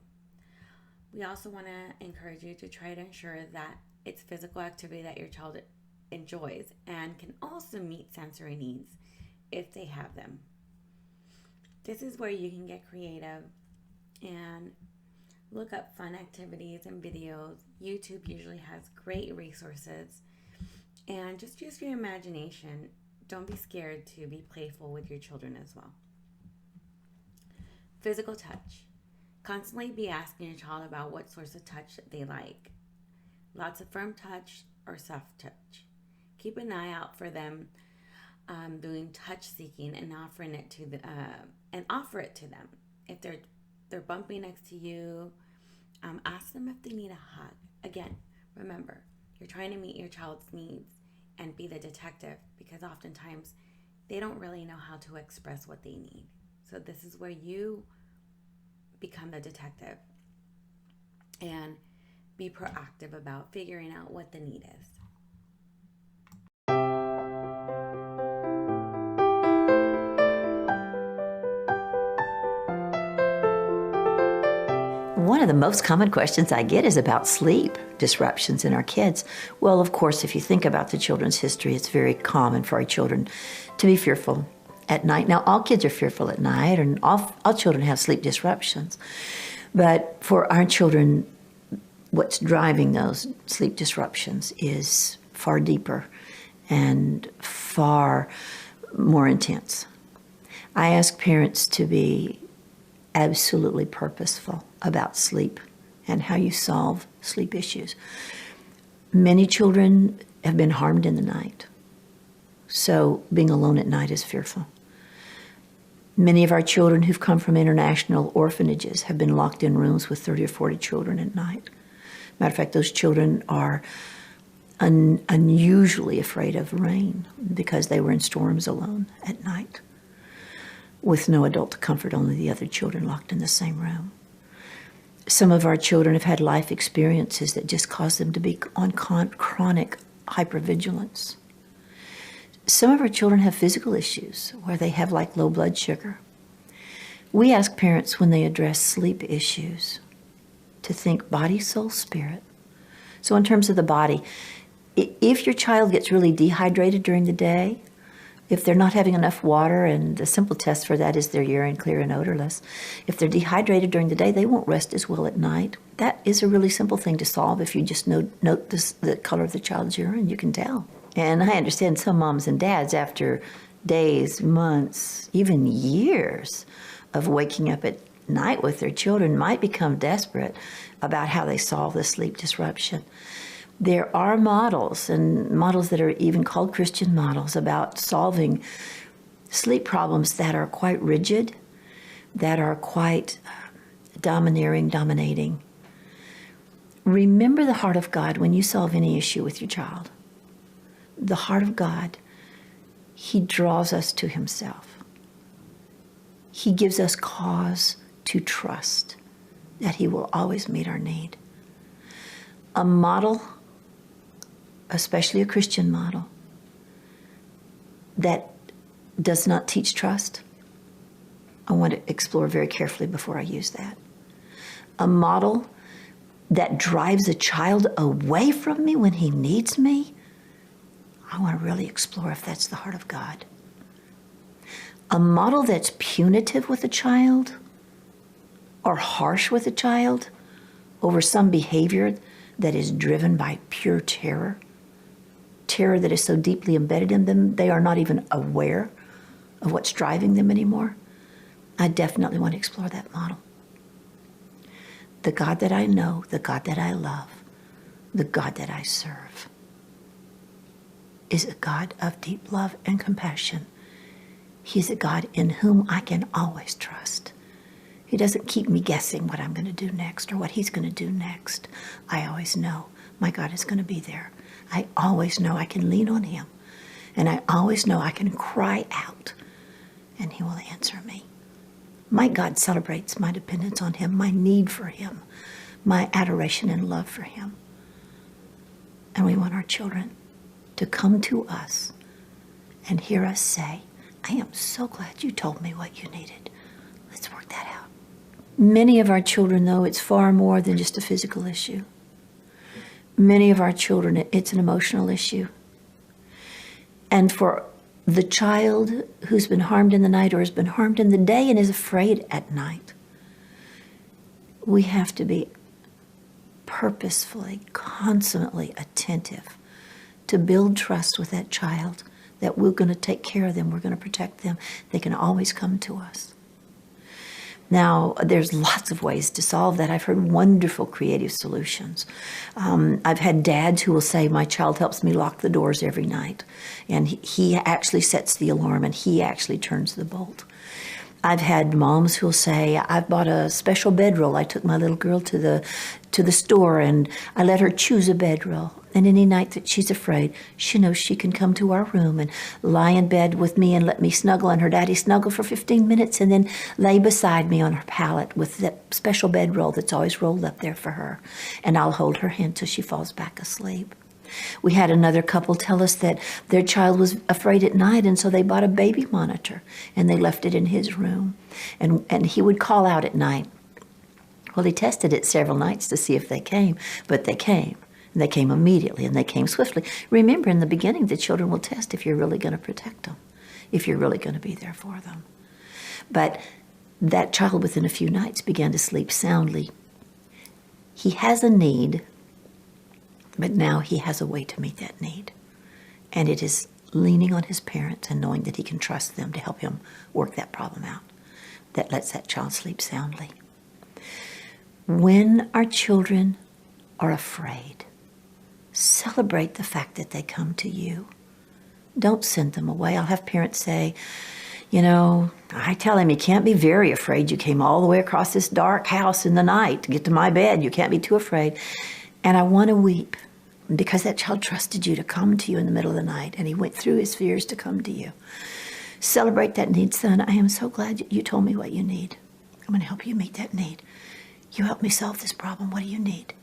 We also want to encourage you to try to ensure that it's physical activity that your child enjoys and can also meet sensory needs if they have them. This is where you can get creative and look up fun activities and videos. YouTube usually has great resources, and just use your imagination. Don't be scared to be playful with your children as well. Physical touch. Constantly be asking your child about what sorts of touch they like. Lots of firm touch or soft touch. Keep an eye out for them doing touch seeking and offer it to them. If they're bumping next to you, ask them if they need a hug. Again, remember, you're trying to meet your child's needs and be the detective, because oftentimes they don't really know how to express what they need. So this is where you become the detective and be proactive about figuring out what the need is. One of the most common questions I get is about sleep disruptions in our kids. Well, of course, if you think about the children's history, it's very common for our children to be fearful at night. Now, all kids are fearful at night, and all children have sleep disruptions. But for our children, what's driving those sleep disruptions is far deeper and far more intense. I ask parents to be absolutely purposeful about sleep and how you solve sleep issues. Many children have been harmed in the night, so being alone at night is fearful. Many of our children who've come from international orphanages have been locked in rooms with 30 or 40 children at night. Matter of fact, those children are unusually afraid of rain because they were in storms alone at night with no adult to comfort, only the other children locked in the same room. Some of our children have had life experiences that just cause them to be on chronic hypervigilance. Some of our children have physical issues where they have like low blood sugar. We ask parents when they address sleep issues to think body, soul, spirit. So in terms of the body, if your child gets really dehydrated during the day, if they're not having enough water, and the simple test for that is their urine clear and odorless. If they're dehydrated during the day, they won't rest as well at night. That is a really simple thing to solve. If you just note the color of the child's urine, you can tell. And I understand some moms and dads, after days, months, even years of waking up at night with their children might become desperate about how they solve the sleep disruption. There are models, and models that are even called Christian models, about solving sleep problems that are quite rigid, that are quite dominating. Remember the heart of God when you solve any issue with your child. The heart of God, He draws us to Himself. He gives us cause to trust that He will always meet our need. A model, especially a Christian model, that does not teach trust, I want to explore very carefully before I use that. A model that drives a child away from me when he needs me, I want to really explore if that's the heart of God. A model that's punitive with a child or harsh with a child over some behavior that is driven by pure terror that is so deeply embedded in them they are not even aware of what's driving them anymore, I definitely want to explore that model. The God that I know, the God that I love, the God that I serve is a God of deep love and compassion. He's a God in whom I can always trust. He doesn't keep me guessing what I'm going to do next or what He's going to do next. I always know my God is going to be there. I always know I can lean on Him. And I always know I can cry out and He will answer me. My God celebrates my dependence on Him, my need for Him, my adoration and love for Him. And we want our children to come to us and hear us say, I am so glad you told me what you needed. Let's work that out. Many of our children, though, it's far more than just a physical issue. Many of our children, it's an emotional issue. And for the child who's been harmed in the night or has been harmed in the day and is afraid at night, we have to be purposefully, consummately attentive to build trust with that child that we're going to take care of them, we're going to protect them. They can always come to us. Now, there's lots of ways to solve that. I've heard wonderful creative solutions. I've had dads who will say, my child helps me lock the doors every night. And he actually sets the alarm and he actually turns the bolt. I've had moms who'll say, I've bought a special bedroll. I took my little girl to the store and I let her choose a bedroll. And any night that she's afraid, she knows she can come to our room and lie in bed with me and let me snuggle and her daddy snuggle for 15 minutes and then lay beside me on her pallet with that special bedroll that's always rolled up there for her. And I'll hold her hand till she falls back asleep. We had another couple tell us that their child was afraid at night, and so they bought a baby monitor, and they left it in his room. And he would call out at night. Well, he tested it several nights to see if they came, but they came. And they came immediately, and they came swiftly. Remember, in the beginning, the children will test if you're really going to protect them, if you're really going to be there for them. But that child, within a few nights, began to sleep soundly. He has a need, but now he has a way to meet that need. And it is leaning on his parents and knowing that he can trust them to help him work that problem out that lets that child sleep soundly. When our children are afraid, celebrate the fact that they come to you. Don't send them away. I'll have parents say, you know, I tell him, you can't be very afraid. You came all the way across this dark house in the night to get to my bed. You can't be too afraid. And I want to weep because that child trusted you to come to you in the middle of the night, and he went through his fears to come to you. Celebrate that need, son. I am so glad you told me what you need. I'm going to help you meet that need. You help me solve this problem. What do you need?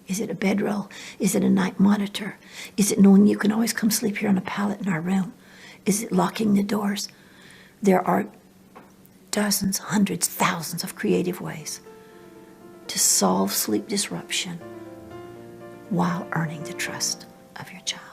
Is it a bedroll? Is it a night monitor? Is it knowing you can always come sleep here on a pallet in our room? Is it locking the doors? There are dozens, hundreds, thousands of creative ways to solve sleep disruption while earning the trust of your child.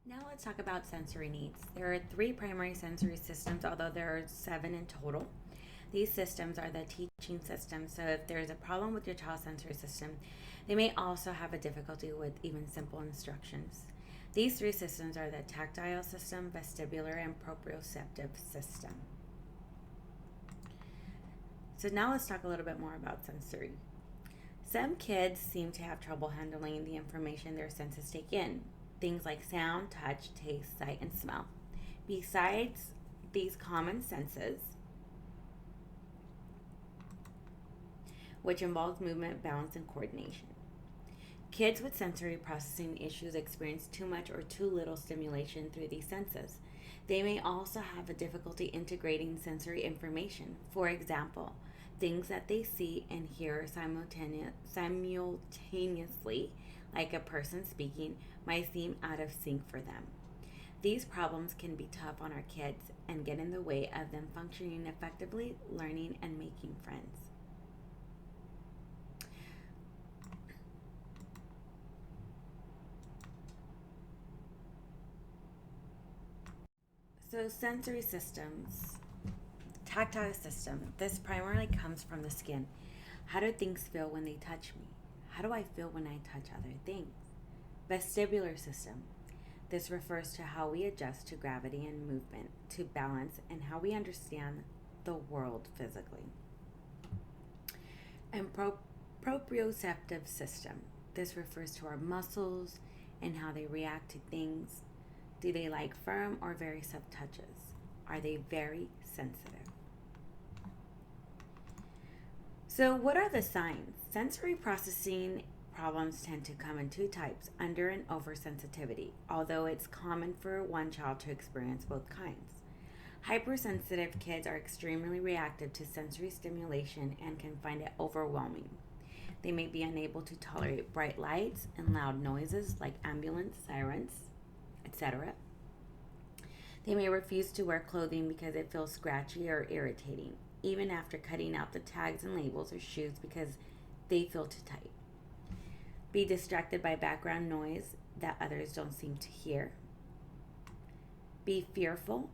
Now let's talk about sensory needs. There are 3 primary sensory systems, although there are 7 in total. These systems are the teaching systems, so if there's a problem with your child's sensory system, they may also have a difficulty with even simple instructions. These three systems are the tactile system, vestibular, and proprioceptive system. So now let's talk a little bit more about sensory. Some kids seem to have trouble handling the information their senses take in, things like sound, touch, taste, sight, and smell. Besides these common senses, which involves movement, balance, and coordination. Kids with sensory processing issues experience too much or too little stimulation through these senses. They may also have a difficulty integrating sensory information. For example, things that they see and hear simultaneously, like a person speaking, might seem out of sync for them. These problems can be tough on our kids and get in the way of them functioning effectively, learning, and making friends. So sensory systems, tactile system, this primarily comes from the skin. How do things feel when they touch me? How do I feel when I touch other things? Vestibular system, this refers to how we adjust to gravity and movement, to balance, and how we understand the world physically. And proprioceptive system, this refers to our muscles and how they react to things. Do they like firm or very soft touches? Are they very sensitive? So what are the signs? Sensory processing problems tend to come in two types, under and oversensitivity, although it's common for one child to experience both kinds. Hypersensitive kids are extremely reactive to sensory stimulation and can find it overwhelming. They may be unable to tolerate bright lights and loud noises like ambulance, sirens, etc. They may refuse to wear clothing because it feels scratchy or irritating, even after cutting out the tags and labels or shoes because they feel too tight. Be distracted by background noise that others don't seem to hear. Be fearful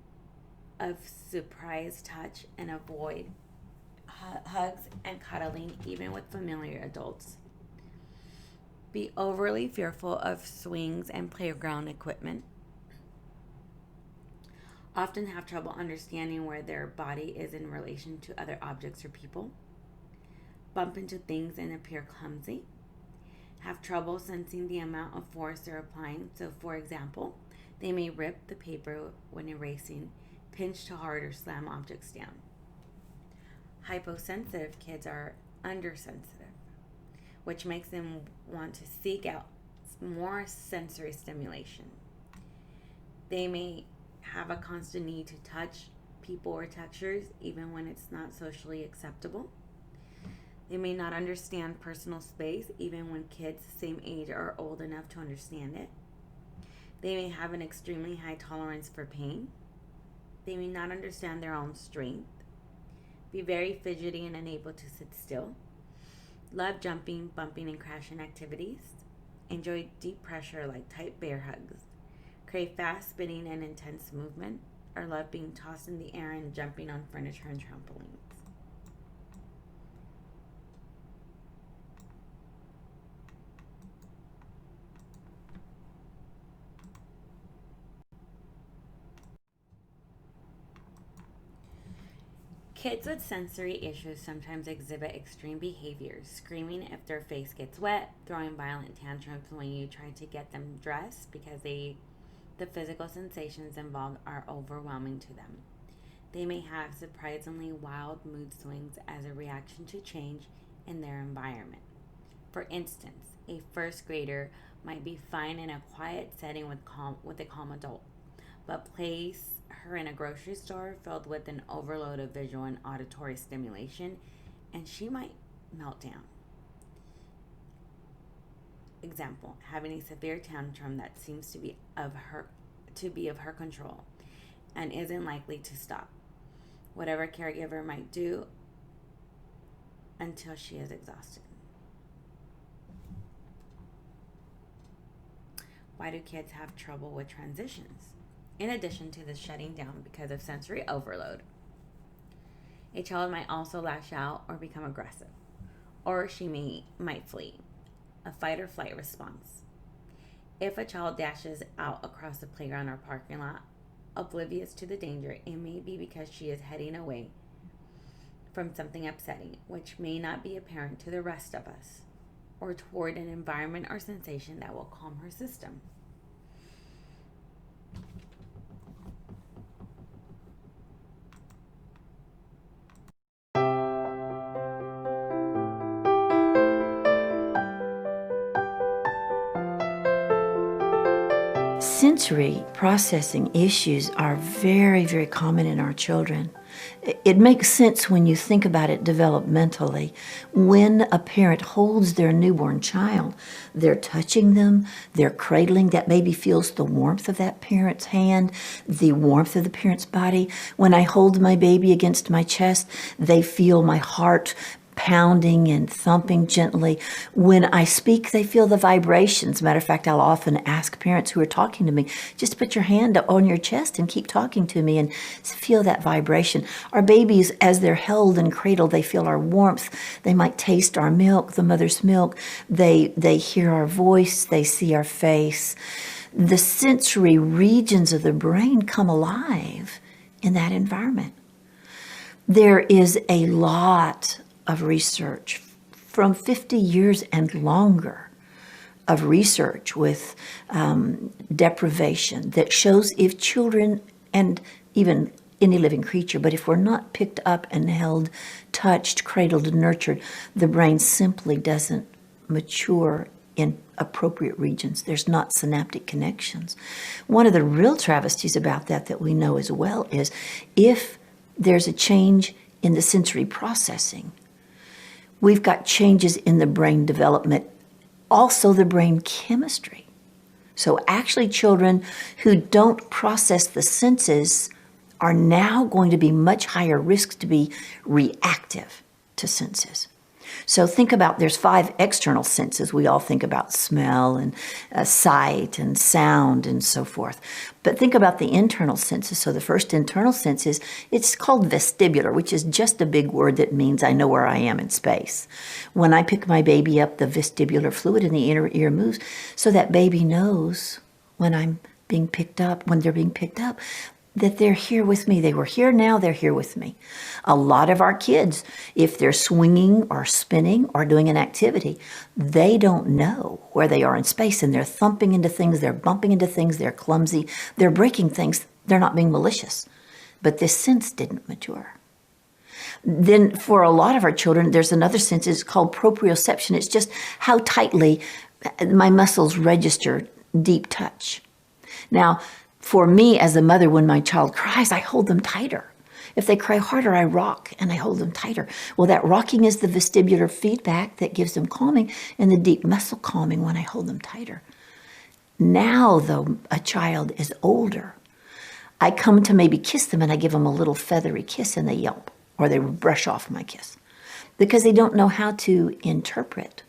of surprise touch and avoid hugs and cuddling even with familiar adults. Be overly fearful of swings and playground equipment. Often have trouble understanding where their body is in relation to other objects or people. Bump into things and appear clumsy. Have trouble sensing the amount of force they're applying. So, for example, they may rip the paper when erasing, pinch too hard, or slam objects down. Hyposensitive kids are undersensitive, which makes them want to seek out more sensory stimulation. They may have a constant need to touch people or textures even when it's not socially acceptable. They may not understand personal space even when kids the same age are old enough to understand it. They may have an extremely high tolerance for pain. They may not understand their own strength. Be very fidgety and unable to sit still. Love jumping, bumping, and crashing activities. Enjoy deep pressure like tight bear hugs. Crave fast spinning and intense movement. Or love being tossed in the air and jumping on furniture and trampolines. Kids with sensory issues sometimes exhibit extreme behaviors, screaming if their face gets wet, throwing violent tantrums when you try to get them dressed because the physical sensations involved are overwhelming to them. They may have surprisingly wild mood swings as a reaction to change in their environment. For instance, a first grader might be fine in a quiet setting with a calm adult, but place her in a grocery store filled with an overload of visual and auditory stimulation, and she might melt down. Example, having a severe tantrum that seems to be of her control and isn't likely to stop, whatever caregiver might do until she is exhausted. Why do kids have trouble with transitions? In addition to the shutting down because of sensory overload, A child might also lash out or become aggressive, or might flee, a fight or flight response. If a child dashes out across the playground or parking lot, oblivious to the danger, it may be because she is heading away from something upsetting, which may not be apparent to the rest of us, or toward an environment or sensation that will calm her system. Sensory processing issues are very, very common in our children. It makes sense when you think about it developmentally. When a parent holds their newborn child, they're touching them, they're cradling. That baby feels the warmth of that parent's hand, the warmth of the parent's body. When I hold my baby against my chest, they feel my heart pounding and thumping gently. When I speak, they feel the vibrations. Matter of fact, I'll often ask parents who are talking to me, just put your hand on your chest and keep talking to me and feel that vibration. Our babies, as they're held and cradled, they feel our warmth. They might taste our milk, the mother's milk. They hear our voice. They see our face. The sensory regions of the brain come alive in that environment. There is a lot of research from 50 years and longer of research with deprivation that shows if children and even any living creature, but if we're not picked up and held, touched, cradled, and nurtured, the brain simply doesn't mature in appropriate regions. There's not synaptic connections. One of the real travesties about that we know as well is if there's a change in the sensory processing, we've got changes in the brain development, also the brain chemistry. So actually children who don't process the senses are now going to be much higher risks to be reactive to senses. So think about, there's 5 external senses. We all think about smell and sight and sound and so forth. But think about the internal senses. So the first internal sense is, it's called vestibular, which is just a big word that means I know where I am in space. When I pick my baby up, the vestibular fluid in the inner ear moves so that baby knows when I'm being picked up, when they're being picked up, that they're here with me. They were here, now they're here with me. A lot of our kids, if they're swinging or spinning or doing an activity, they don't know where they are in space, and they're thumping into things, they're bumping into things, they're clumsy, they're breaking things. They're not being malicious, but this sense didn't mature. Then for a lot of our children, there's another sense, it's called proprioception. It's just how tightly my muscles register deep touch. Now, for me as a mother, when my child cries, I hold them tighter. If they cry harder, I rock and I hold them tighter. Well, that rocking is the vestibular feedback that gives them calming, and the deep muscle calming when I hold them tighter. Now, though a child is older, I come to maybe kiss them and I give them a little feathery kiss and they yelp, or they brush off my kiss, because they don't know how to interpret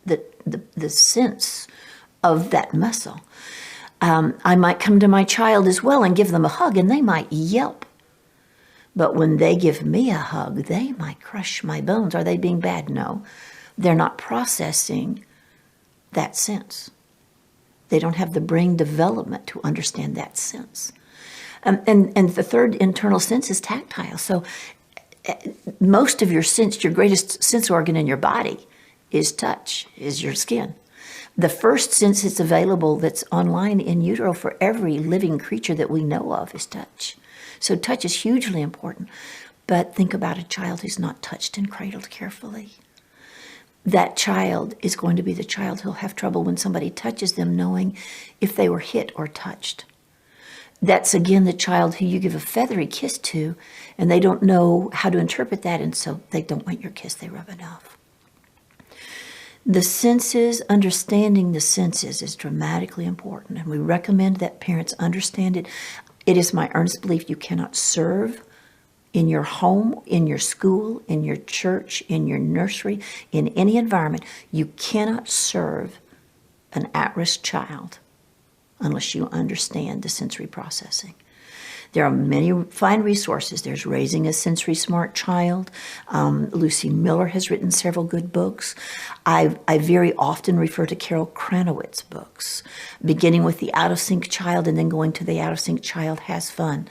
the sense of that muscle. I might come to my child as well and give them a hug, and they might yelp. But when they give me a hug, they might crush my bones. Are they being bad? No. They're not processing that sense. They don't have the brain development to understand that sense. And the third internal sense is tactile. So most of your sense, your greatest sense organ in your body is touch, is your skin. The first sense that's available that's online in utero for every living creature that we know of is touch. So touch is hugely important. But think about a child who's not touched and cradled carefully. That child is going to be the child who'll have trouble when somebody touches them knowing if they were hit or touched. That's again the child who you give a feathery kiss to, and they don't know how to interpret that, and so they don't want your kiss, they rub it off. The senses, understanding the senses is dramatically important, and we recommend that parents understand it. It is my earnest belief you cannot serve in your home, in your school, in your church, in your nursery, in any environment. You cannot serve an at-risk child unless you understand the sensory processing. There are many fine resources. There's Raising a Sensory Smart Child. Lucy Miller has written several good books. I very often refer to Carol Cranowitz books, beginning with The Out of Sync Child and then going to The Out of Sync Child Has Fun.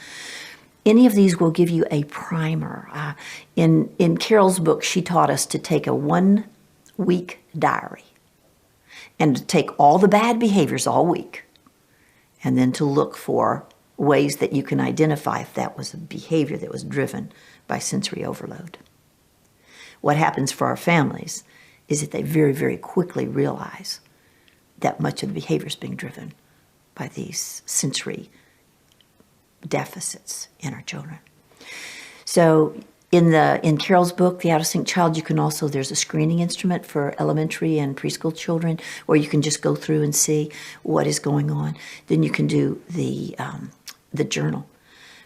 Any of these will give you a primer. In Carol's book, she taught us to take a 1-week diary and to take all the bad behaviors all week and then to look for ways that you can identify if that was a behavior that was driven by sensory overload. What happens for our families is that they very, very quickly realize that much of the behavior is being driven by these sensory deficits in our children. So in Carol's book, The Out of Sync Child, you can also, there's a screening instrument for elementary and preschool children where you can just go through and see what is going on. Then you can do the journal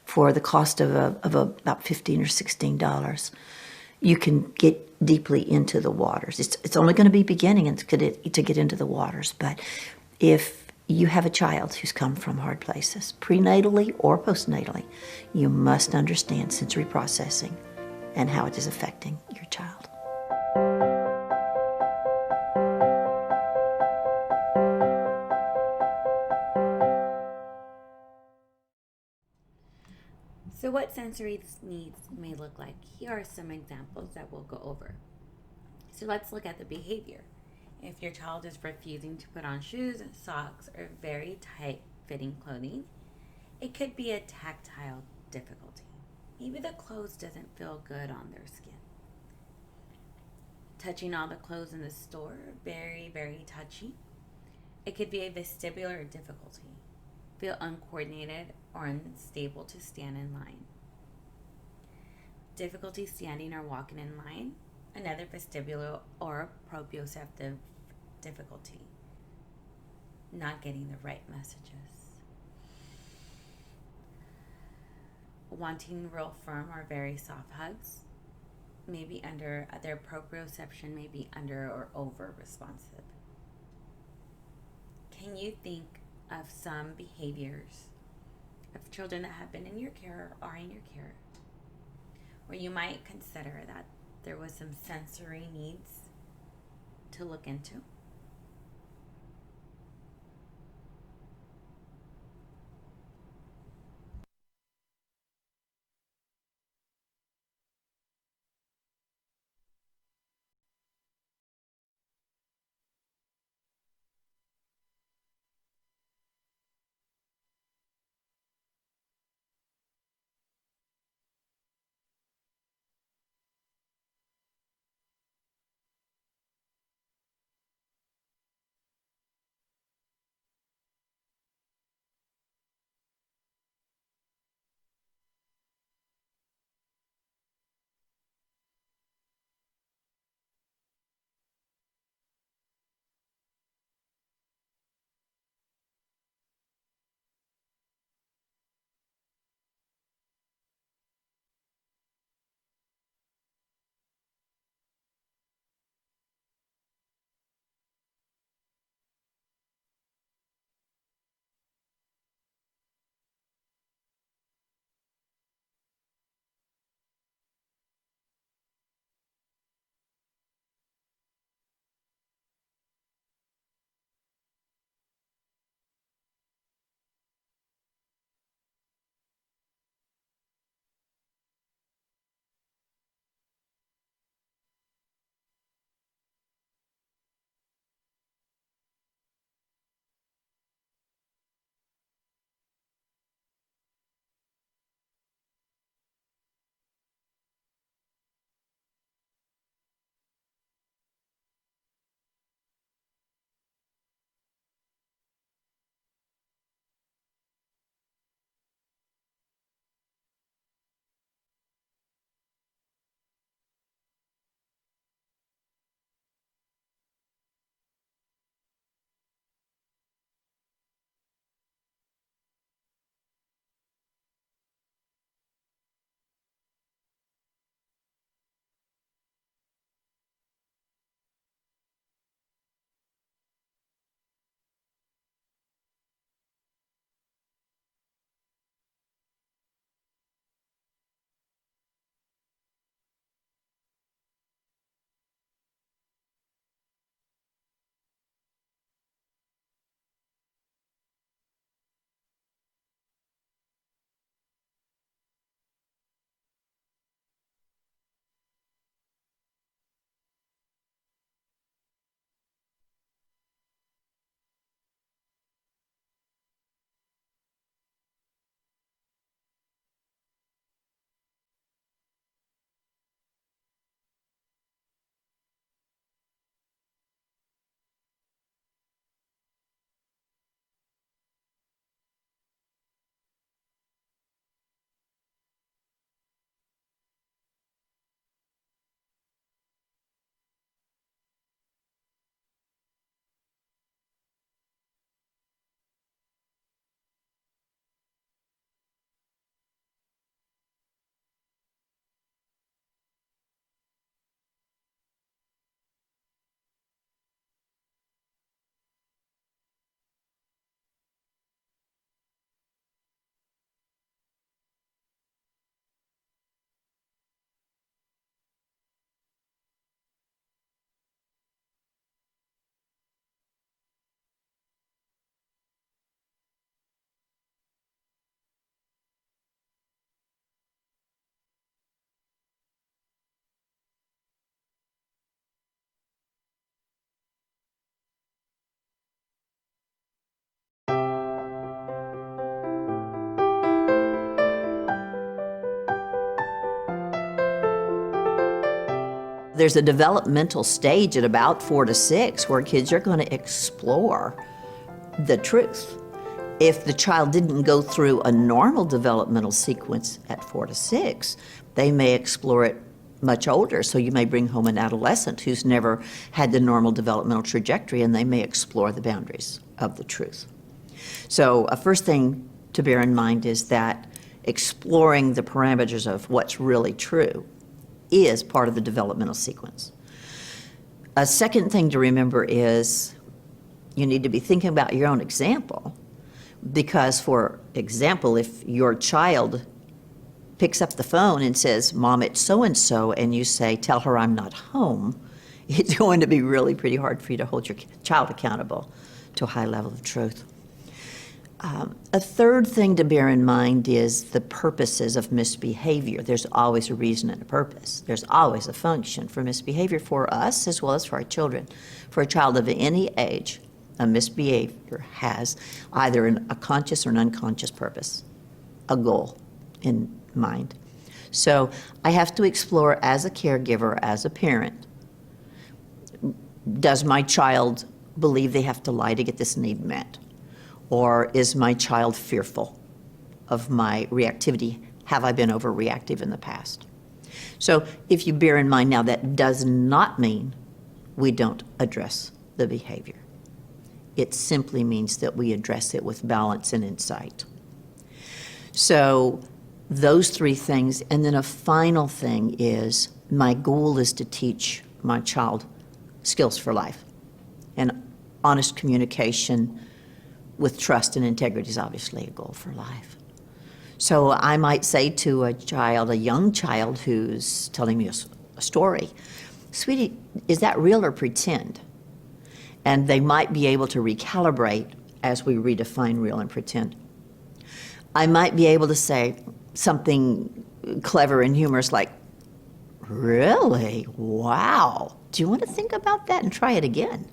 for the cost of about $15 or $16. You can get deeply into the waters. It's only going to be beginning and to get into the waters, but if you have a child who's come from hard places, prenatally or postnatally, you must understand sensory processing and how it is affecting your child. So what sensory needs may look like? Here are some examples that we'll go over. So let's look at the behavior. If your child is refusing to put on shoes, socks, or very tight-fitting clothing, it could be a tactile difficulty. Maybe the clothes doesn't feel good on their skin. Touching all the clothes in the store, very, very touchy. It could be a vestibular difficulty. Feel uncoordinated or unstable to stand in line. Difficulty standing or walking in line. Another vestibular or proprioceptive difficulty. Not getting the right messages. Wanting real firm or very soft hugs. Maybe under their proprioception, maybe under or over responsive. Can you think of some behaviors of children that have been in your care or are in your care where you might consider that there was some sensory needs to look into? There's a developmental stage at about 4 to 6 where kids are going to explore the truth. If the child didn't go through a normal developmental sequence at 4 to 6, they may explore it much older. So you may bring home an adolescent who's never had the normal developmental trajectory, and they may explore the boundaries of the truth. So a first thing to bear in mind is that exploring the parameters of what's really true is part of the developmental sequence. A second thing to remember is you need to be thinking about your own example, because, for example, if your child picks up the phone and says, "Mom, it's so-and-so," and you say, "Tell her I'm not home," it's going to be really pretty hard for you to hold your child accountable to a high level of truth. A third thing to bear in mind is the purposes of misbehavior. There's always a reason and a purpose. There's always a function for misbehavior for us as well as for our children. For a child of any age, a misbehavior has either a conscious or an unconscious purpose, a goal in mind. So I have to explore as a caregiver, as a parent, does my child believe they have to lie to get this need met? Or is my child fearful of my reactivity? Have I been overreactive in the past? So if you bear in mind now, that does not mean we don't address the behavior. It simply means that we address it with balance and insight. So those three things, and then a final thing is my goal is to teach my child skills for life. And honest communication with trust and integrity is obviously a goal for life. So I might say to a child, a young child who's telling me a story, "Sweetie, is that real or pretend?" And they might be able to recalibrate as we redefine real and pretend. I might be able to say something clever and humorous like, "Really? Wow. Do you want to think about that and try it again?"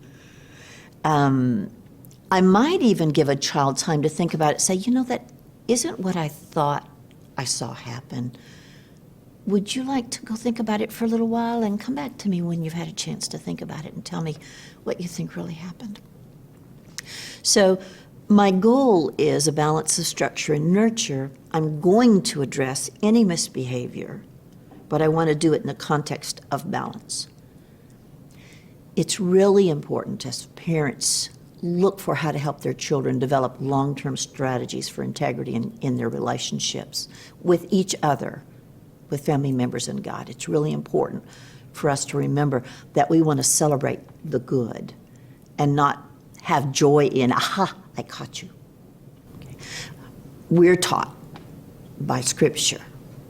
I might even give a child time to think about it, say, "You know, that isn't what I thought I saw happen. Would you like to go think about it for a little while and come back to me when you've had a chance to think about it and tell me what you think really happened?" So my goal is a balance of structure and nurture. I'm going to address any misbehavior, but I want to do it in the context of balance. It's really important as parents look for how to help their children develop long-term strategies for integrity in their relationships with each other, with family members and God. It's really important for us to remember that we want to celebrate the good and not have joy in, "Aha, I caught you." Okay. We're taught by Scripture,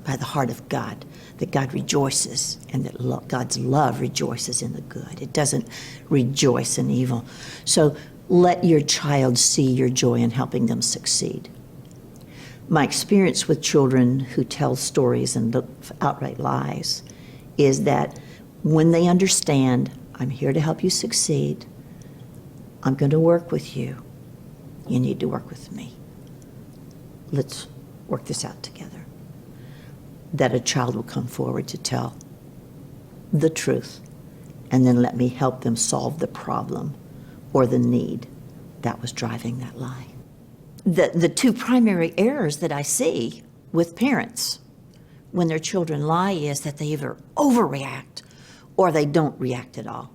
by the heart of God, that God rejoices and that God's love rejoices in the good. It doesn't rejoice in evil. So let your child see your joy in helping them succeed. My experience with children who tell stories and outright lies is that when they understand, I'm here to help you succeed, I'm going to work with you, you need to work with me. Let's work this out together. That a child will come forward to tell the truth, and then let me help them solve the problem or the need that was driving that lie. The two primary errors that I see with parents when their children lie is that they either overreact or they don't react at all.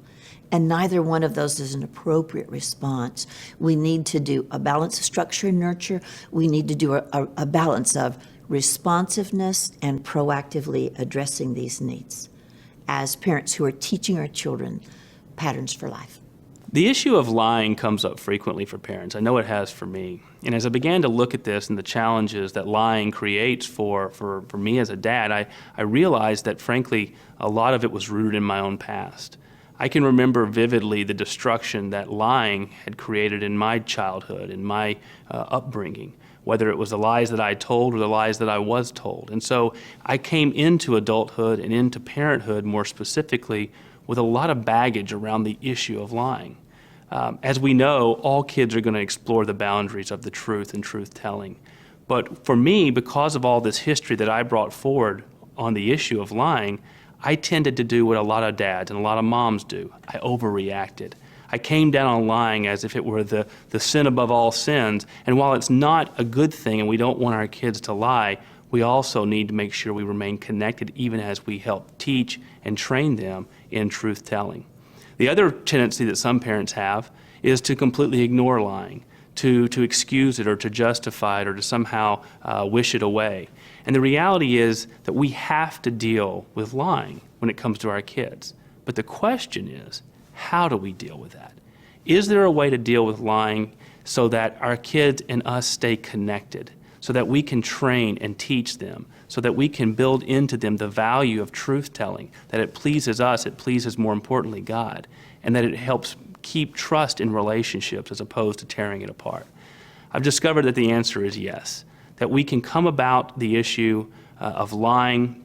And neither one of those is an appropriate response. We need to do a balance of structure and nurture. We need to do a balance of responsiveness and proactively addressing these needs as parents who are teaching our children patterns for life. The issue of lying comes up frequently for parents. I know it has for me. And as I began to look at this and the challenges that lying creates for me as a dad, I realized that, frankly, a lot of it was rooted in my own past. I can remember vividly the destruction that lying had created in my childhood, in my upbringing, whether it was the lies that I told or the lies that I was told. And so I came into adulthood and into parenthood more specifically with a lot of baggage around the issue of lying. As we know, all kids are going to explore the boundaries of the truth and truth-telling. But for me, because of all this history that I brought forward on the issue of lying, I tended to do what a lot of dads and a lot of moms do. I overreacted. I came down on lying as if it were the sin above all sins. And while it's not a good thing and we don't want our kids to lie, we also need to make sure we remain connected even as we help teach and train them in truth-telling. The other tendency that some parents have is to completely ignore lying, to excuse it or to justify it or to somehow wish it away. And the reality is that we have to deal with lying when it comes to our kids. But the question is, how do we deal with that? Is there a way to deal with lying so that our kids and us stay connected, so that we can train and teach them, so that we can build into them the value of truth-telling, that it pleases us, it pleases more importantly God, and that it helps keep trust in relationships as opposed to tearing it apart? I've discovered that the answer is yes, that we can come about the issue of lying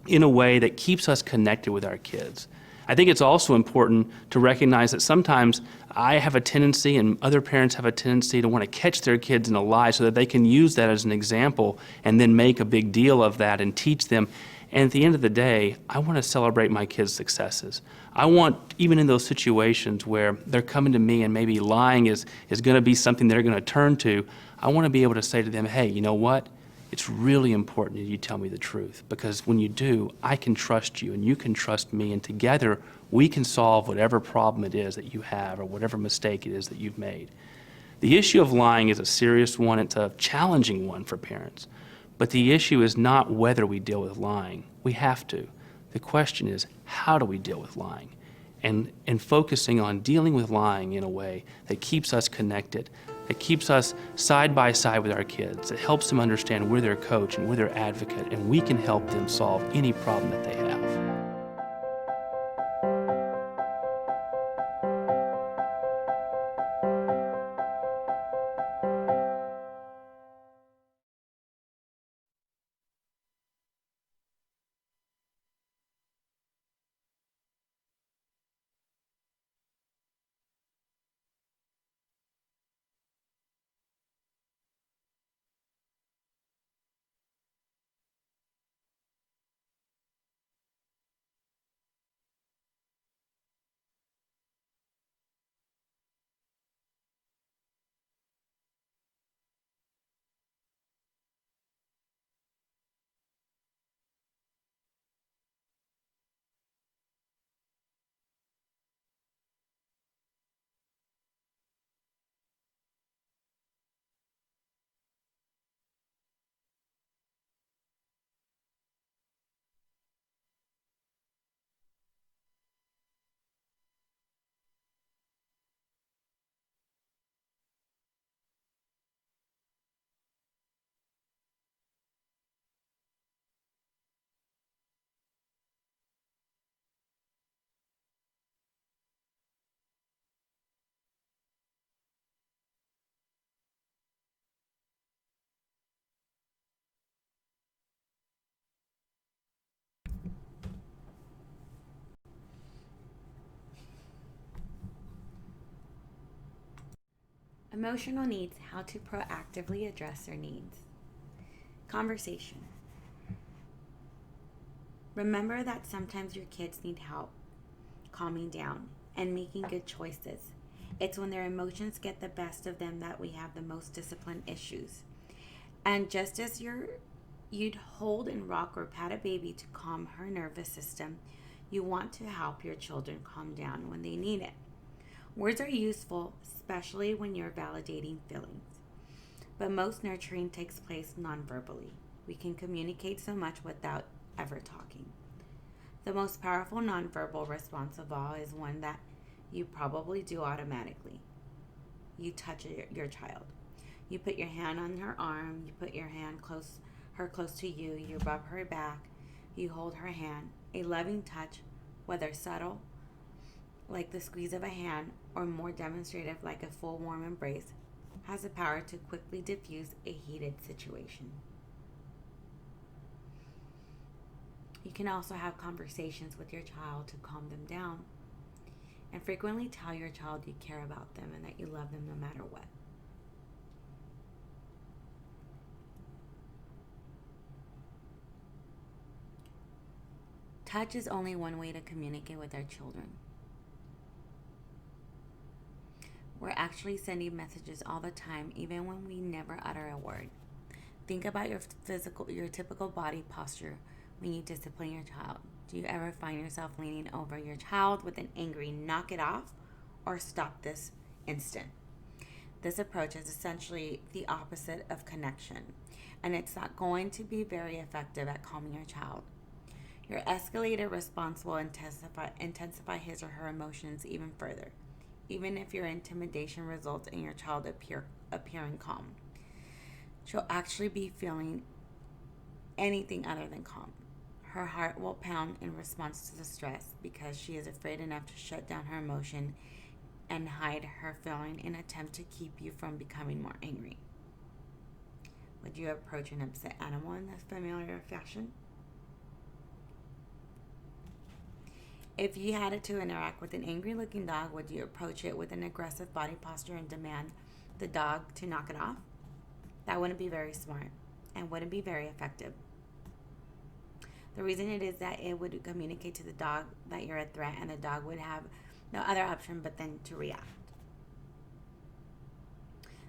in a way that keeps us connected with our kids. I think it's also important to recognize that sometimes I have a tendency and other parents have a tendency to want to catch their kids in a lie so that they can use that as an example and then make a big deal of that and teach them. And at the end of the day, I want to celebrate my kids' successes. I want, even in those situations where they're coming to me and maybe lying is going to be something they're going to turn to, I want to be able to say to them, hey, you know what? It's really important that you tell me the truth, because when you do, I can trust you and you can trust me, and together we can solve whatever problem it is that you have or whatever mistake it is that you've made. The issue of lying is a serious one. It's a challenging one for parents. But the issue is not whether we deal with lying. We have to. The question is, how do we deal with lying? And focusing on dealing with lying in a way that keeps us connected, that keeps us side by side with our kids, that helps them understand we're their coach and we're their advocate, and we can help them solve any problem that they have. Emotional needs, how to proactively address their needs. Conversation. Remember that sometimes your kids need help calming down and making good choices. It's when their emotions get the best of them that we have the most discipline issues. And just as you'd hold and rock or pat a baby to calm her nervous system, you want to help your children calm down when they need it. Words are useful, especially when you're validating feelings. But most nurturing takes place non-verbally. We can communicate so much without ever talking. The most powerful nonverbal response of all is one that you probably do automatically. You touch your child. You put your hand on her arm, you put your hand close to you, you rub her back, you hold her hand. A loving touch, whether subtle, like the squeeze of a hand, or more demonstrative, like a full warm embrace, has the power to quickly diffuse a heated situation. You can also have conversations with your child to calm them down, and frequently tell your child you care about them and that you love them no matter what. Touch is only one way to communicate with our children. We're actually sending messages all the time, even when we never utter a word. Think about your typical body posture when you discipline your child. Do you ever find yourself leaning over your child with an angry knock it off or stop this instant? This approach is essentially the opposite of connection, and it's not going to be very effective at calming your child. Your escalated response will intensify his or her emotions even further, even if your intimidation results in your child appearing calm. She'll actually be feeling anything other than calm. Her heart will pound in response to the stress because she is afraid enough to shut down her emotion and hide her feeling in an attempt to keep you from becoming more angry. Would you approach an upset animal in this familiar fashion? If you had to interact with an angry-looking dog, would you approach it with an aggressive body posture and demand the dog to knock it off? That wouldn't be very smart and wouldn't be very effective. The reason it is that it would communicate to the dog that you're a threat, and the dog would have no other option but then to react.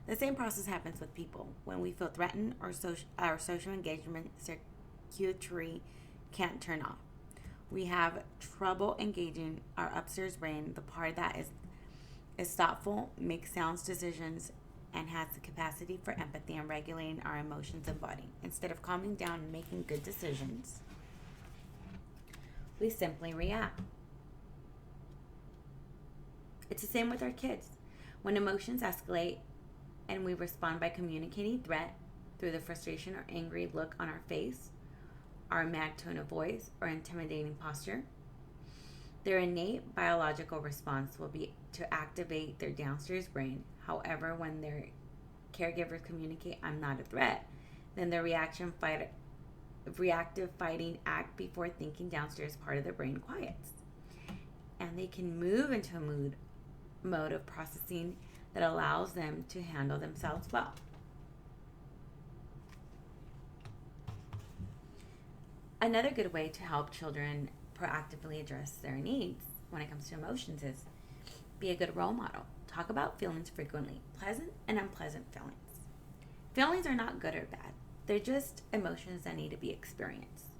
The same process happens with people. When we feel threatened, or our social engagement circuitry can't turn off. We have trouble engaging our upstairs brain, the part that is thoughtful, makes sound decisions, and has the capacity for empathy and regulating our emotions and body. Instead of calming down and making good decisions, we simply react. It's the same with our kids. When emotions escalate and we respond by communicating threat through the frustration or angry look on our face, our mad tone of voice, or intimidating posture, their innate biological response will be to activate their downstairs brain. However, when their caregivers communicate, "I'm not a threat," then the reactive fighting act before thinking downstairs part of the brain quiets. And they can move into a mode of processing that allows them to handle themselves well. Another good way to help children proactively address their needs when it comes to emotions is be a good role model. Talk about feelings frequently, pleasant and unpleasant feelings. Feelings are not good or bad. They're just emotions that need to be experienced.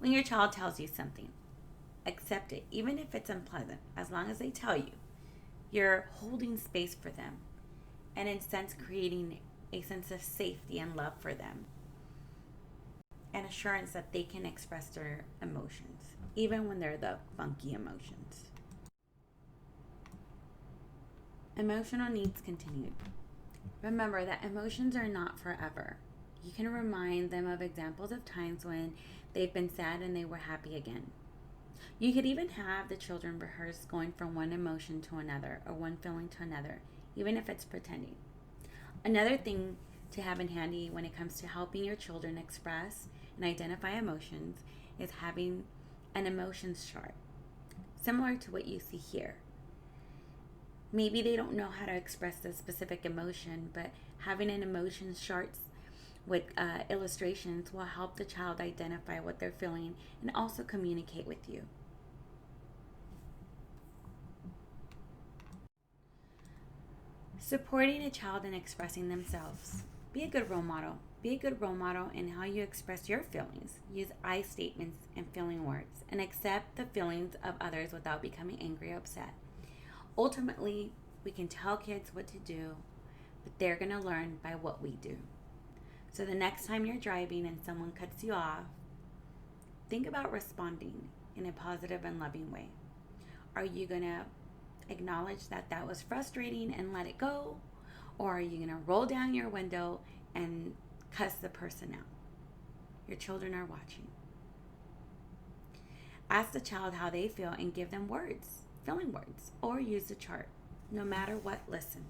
When your child tells you something, accept it, even if it's unpleasant, as long as they tell you. You're holding space for them and in a sense creating a sense of safety and love for them, and assurance that they can express their emotions, even when they're the funky emotions. Emotional needs continued. Remember that emotions are not forever. You can remind them of examples of times when they've been sad and they were happy again. You could even have the children rehearse going from one emotion to another or one feeling to another, even if it's pretending. Another thing to have in handy when it comes to helping your children express and identify emotions is having an emotions chart, similar to what you see here. Maybe they don't know how to express the specific emotion, but having an emotions chart with illustrations will help the child identify what they're feeling and also communicate with you. Supporting a child in expressing themselves. Be a good role model. Be a good role model in how you express your feelings. Use I statements and feeling words, and accept the feelings of others without becoming angry or upset. Ultimately, we can tell kids what to do, but they're going to learn by what we do. So the next time you're driving and someone cuts you off, think about responding in a positive and loving way. Are you going to acknowledge that that was frustrating and let it go? Or are you going to roll down your window and cuss the person out? Your children are watching. Ask the child how they feel and give them words, feeling words, or use the chart. No matter what, listen.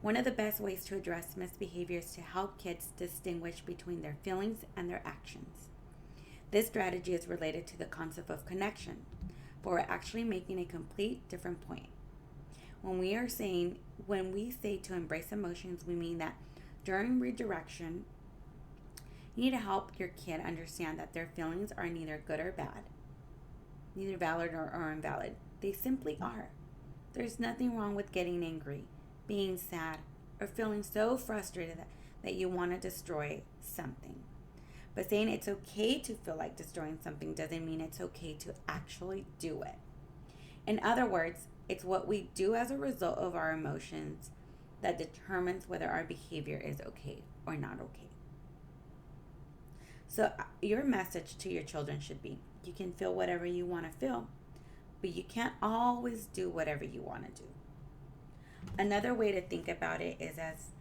One of the best ways to address misbehavior is to help kids distinguish between their feelings and their actions. This strategy is related to the concept of connection, but we're actually making a complete different point. When we say to embrace emotions, we mean that during redirection, You need to help your kid understand that their feelings are neither good or bad, neither valid or invalid. They simply are. There's nothing wrong with getting angry, being sad, or feeling so frustrated that you want to destroy something. But saying it's okay to feel like destroying something doesn't mean it's okay to actually do it. In other words, it's what we do as a result of our emotions that determines whether our behavior is okay or not okay. So your message to your children should be, you can feel whatever you want to feel, but you can't always do whatever you want to do. Another way to think about it is as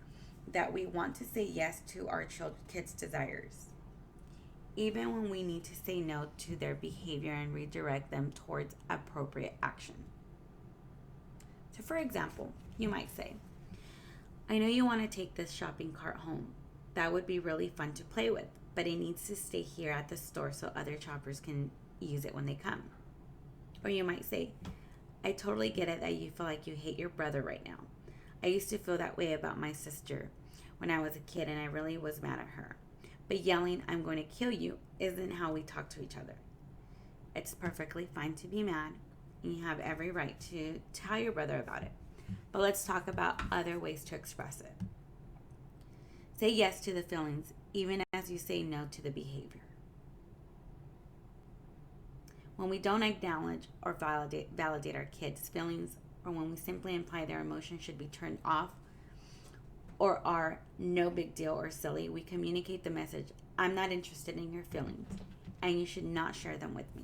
that we want to say yes to our kids' desires, even when we need to say no to their behavior and redirect them towards appropriate action. So for example, you might say, I know you want to take this shopping cart home. That would be really fun to play with, but it needs to stay here at the store so other shoppers can use it when they come. Or you might say, I totally get it that you feel like you hate your brother right now. I used to feel that way about my sister when I was a kid, and I really was mad at her. But yelling, I'm going to kill you, isn't how we talk to each other. It's perfectly fine to be mad, and you have every right to tell your brother about it. But let's talk about other ways to express it. Say yes to the feelings, even as you say no to the behavior. When we don't acknowledge or validate our kids' feelings, or when we simply imply their emotions should be turned off or are no big deal or silly, we communicate the message, I'm not interested in your feelings, and you should not share them with me.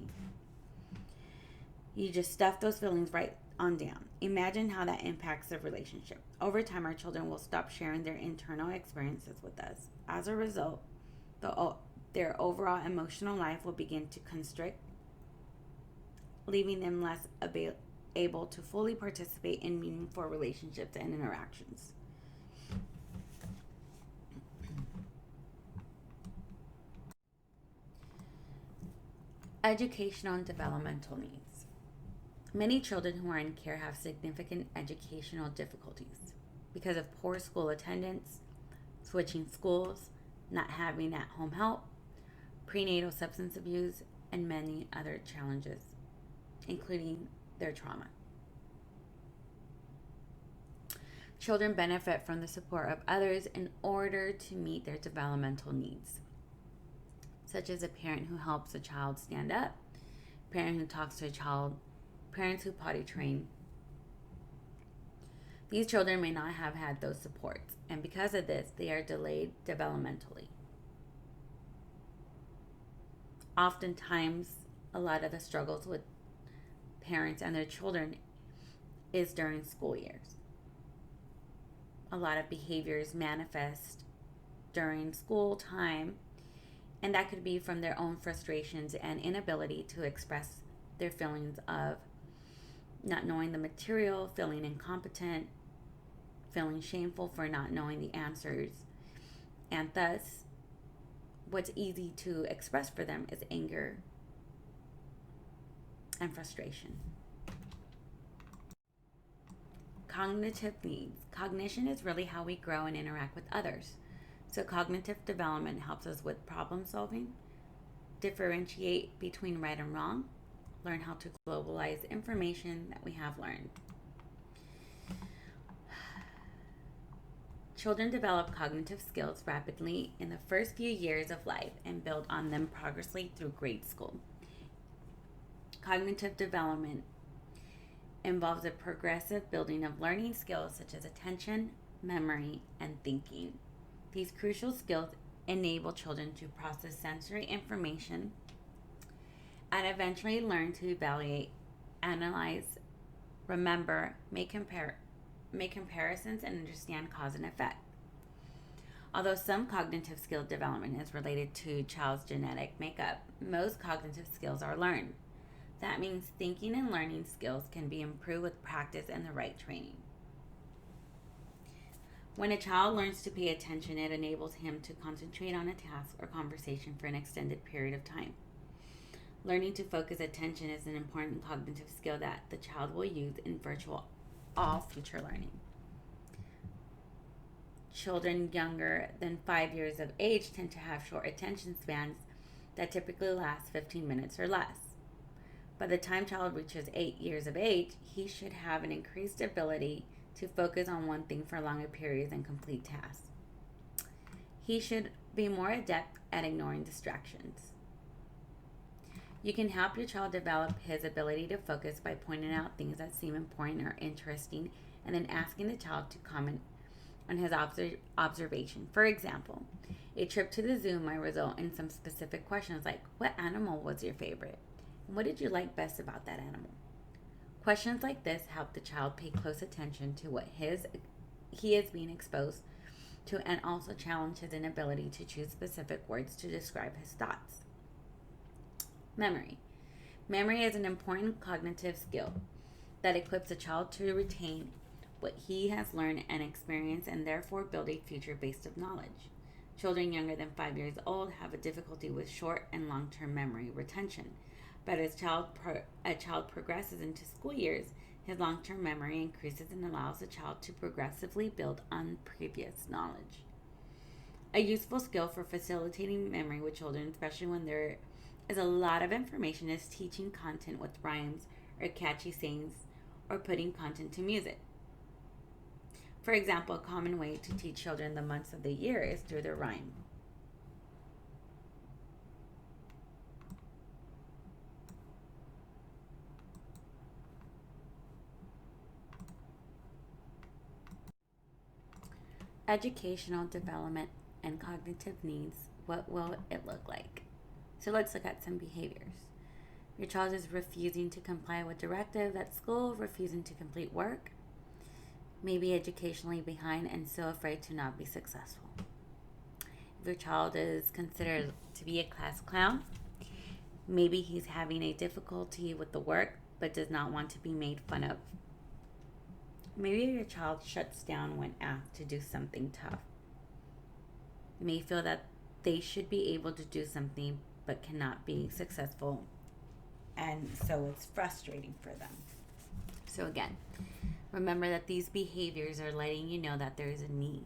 You just stuff those feelings right on down. Imagine how that impacts the relationship. Over time, our children will stop sharing their internal experiences with us. As a result, their overall emotional life will begin to constrict, leaving them less able to fully participate in meaningful relationships and interactions. Educational and developmental needs. Many children who are in care have significant educational difficulties because of poor school attendance, switching schools, not having at-home help, prenatal substance abuse, and many other challenges, including their trauma. Children benefit from the support of others in order to meet their developmental needs, such as a parent who helps a child stand up, parent who talks to a child, parents who potty train. These children may not have had those supports, and because of this, they are delayed developmentally. Oftentimes, a lot of the struggles with parents and their children is during school years. A lot of behaviors manifest during school time, and that could be from their own frustrations and inability to express their feelings of not knowing the material, feeling incompetent, feeling shameful for not knowing the answers. And thus, what's easy to express for them is anger and frustration. Cognitive needs. Cognition is really how we grow and interact with others. So cognitive development helps us with problem solving, differentiate between right and wrong, learn how to globalize information that we have learned. Children develop cognitive skills rapidly in the first few years of life and build on them progressively through grade school. Cognitive development involves a progressive building of learning skills such as attention, memory, and thinking. These crucial skills enable children to process sensory information and eventually learn to evaluate, analyze, remember, make comparisons, and understand cause and effect. Although some cognitive skill development is related to child's genetic makeup, most cognitive skills are learned. That means thinking and learning skills can be improved with practice and the right training. When a child learns to pay attention, it enables him to concentrate on a task or conversation for an extended period of time. Learning to focus attention is an important cognitive skill that the child will use in virtual all future learning. children younger than 5 years of age tend to have short attention spans that typically last 15 minutes or less. By the time child reaches 8 years of age, he should have an increased ability to focus on one thing for longer periods and complete tasks. He should be more adept at ignoring distractions. You can help your child develop his ability to focus by pointing out things that seem important or interesting and then asking the child to comment on his observation. For example, a trip to the zoo might result in some specific questions like, what animal was your favorite? And what did you like best about that animal? Questions like this help the child pay close attention to what he is being exposed to and also challenge his inability to choose specific words to describe his thoughts. Memory. Memory is an important cognitive skill that equips a child to retain what he has learned and experienced and therefore build a future base of knowledge. Children younger than 5 years old have a difficulty with short and long-term memory retention, but as a child progresses into school years, his long-term memory increases and allows the child to progressively build on previous knowledge. A useful skill for facilitating memory with children, especially when there is a lot of information, is teaching content with rhymes or catchy sayings or putting content to music. For example, a common way to teach children the months of the year is through their rhyme. Educational development and cognitive needs. What will it look like? So let's look at some behaviors. Your child is refusing to comply with directives at school, refusing to complete work, maybe educationally behind and so afraid to not be successful. If your child is considered to be a class clown, maybe he's having a difficulty with the work but does not want to be made fun of. Maybe your child shuts down when asked to do something tough. You may feel that they should be able to do something but cannot be successful, and so it's frustrating for them. So again, remember that these behaviors are letting you know that there is a need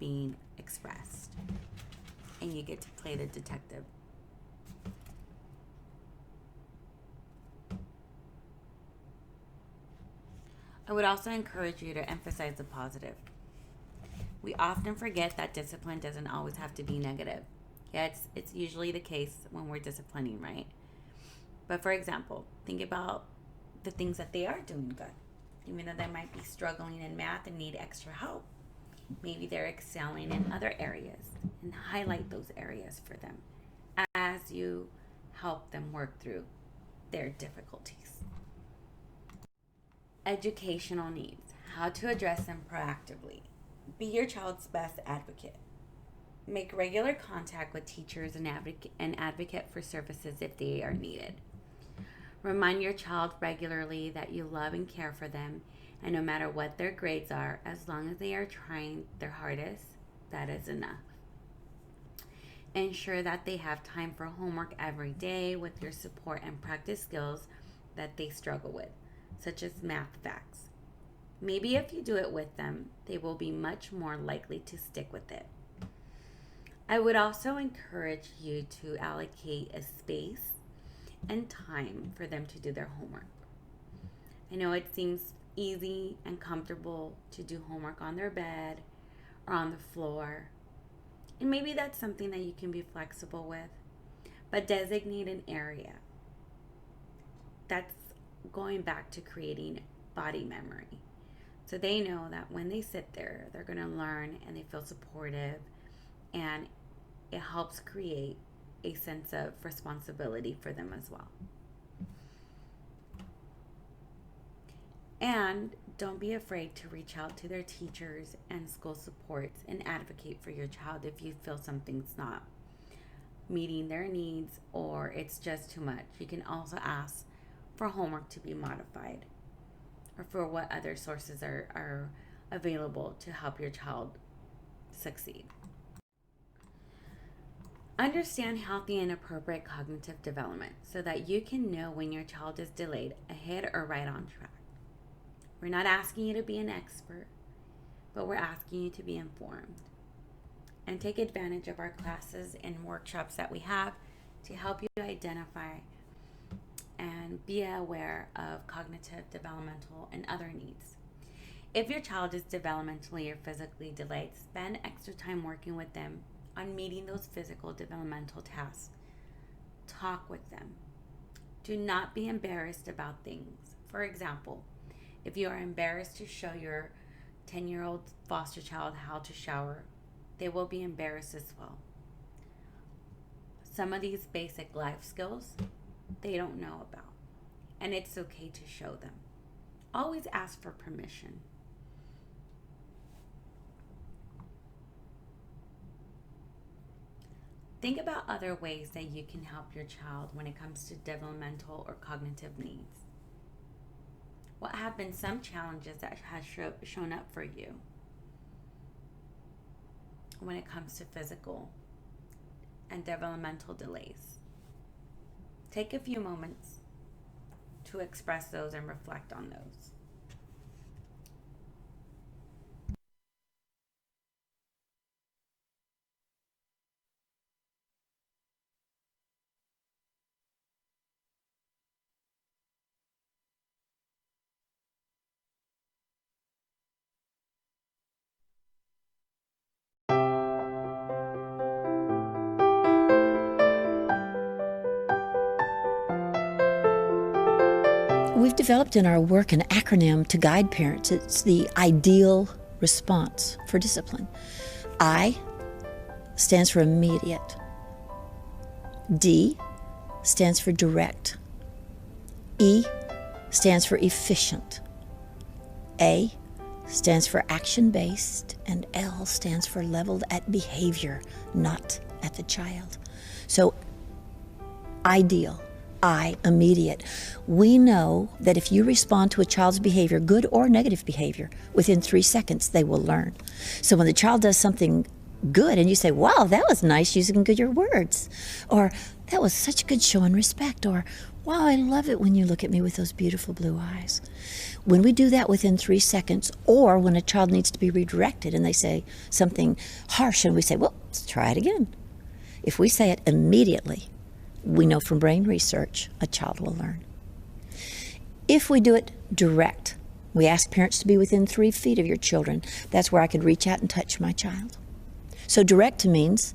being expressed, and you get to play the detective. I would also encourage you to emphasize the positive. We often forget that discipline doesn't always have to be negative. Yeah, it's usually the case when we're disciplining, right? But for example, think about the things that they are doing good. Even though they might be struggling in math and need extra help, maybe they're excelling in other areas, and highlight those areas for them as you help them work through their difficulties. Educational needs. How to address them proactively. Be your child's best advocate. Make regular contact with teachers and advocate for services if they are needed. Remind your child regularly that you love and care for them, and no matter what their grades are, as long as they are trying their hardest, that is enough. Ensure that they have time for homework every day with your support and practice skills that they struggle with, such as math facts. Maybe if you do it with them, they will be much more likely to stick with it. I would also encourage you to allocate a space and time for them to do their homework. I know it seems easy and comfortable to do homework on their bed or on the floor, and maybe that's something that you can be flexible with, but designate an area. That's going back to creating body memory. So they know that when they sit there, they're going to learn and they feel supportive, and it helps create a sense of responsibility for them as well. And don't be afraid to reach out to their teachers and school supports and advocate for your child if you feel something's not meeting their needs or it's just too much. You can also ask for homework to be modified or for what other sources are available to help your child succeed. Understand healthy and appropriate cognitive development so that you can know when your child is delayed, ahead, or right on track. We're not asking you to be an expert, but we're asking you to be informed. and take advantage of our classes and workshops that we have to help you identify and be aware of cognitive, developmental, and other needs. If your child is developmentally or physically delayed, spend extra time working with them on meeting those physical developmental tasks. Talk with them. Do not be embarrassed about things. For example, if you are embarrassed to show your 10-year-old foster child how to shower, they will be embarrassed as well. Some of these basic life skills they don't know about, and it's okay to show them. Always ask for permission. Think about other ways that you can help your child when it comes to developmental or cognitive needs. What have been some challenges that has shown up for you when it comes to physical and developmental delays? Take a few moments to express those and reflect on those. We've developed in our work an acronym to guide parents. It's the ideal response for discipline. I stands for immediate. D stands for direct. E stands for efficient. A stands for action-based, and L stands for leveled at behavior, not at the child. So, ideal. I, immediate. We know that if you respond to a child's behavior, good or negative behavior, within 3 seconds they will learn. So when the child does something good and you say, wow, that was nice using your words, or that was such good show and respect, or wow, I love it when you look at me with those beautiful blue eyes. When we do that within 3 seconds, or when a child needs to be redirected and they say something harsh and we say, well, let's try it again. If we say it immediately, we know from brain research, a child will learn. If we do it direct, we ask parents to be within 3 feet of your children. That's where I could reach out and touch my child. So direct means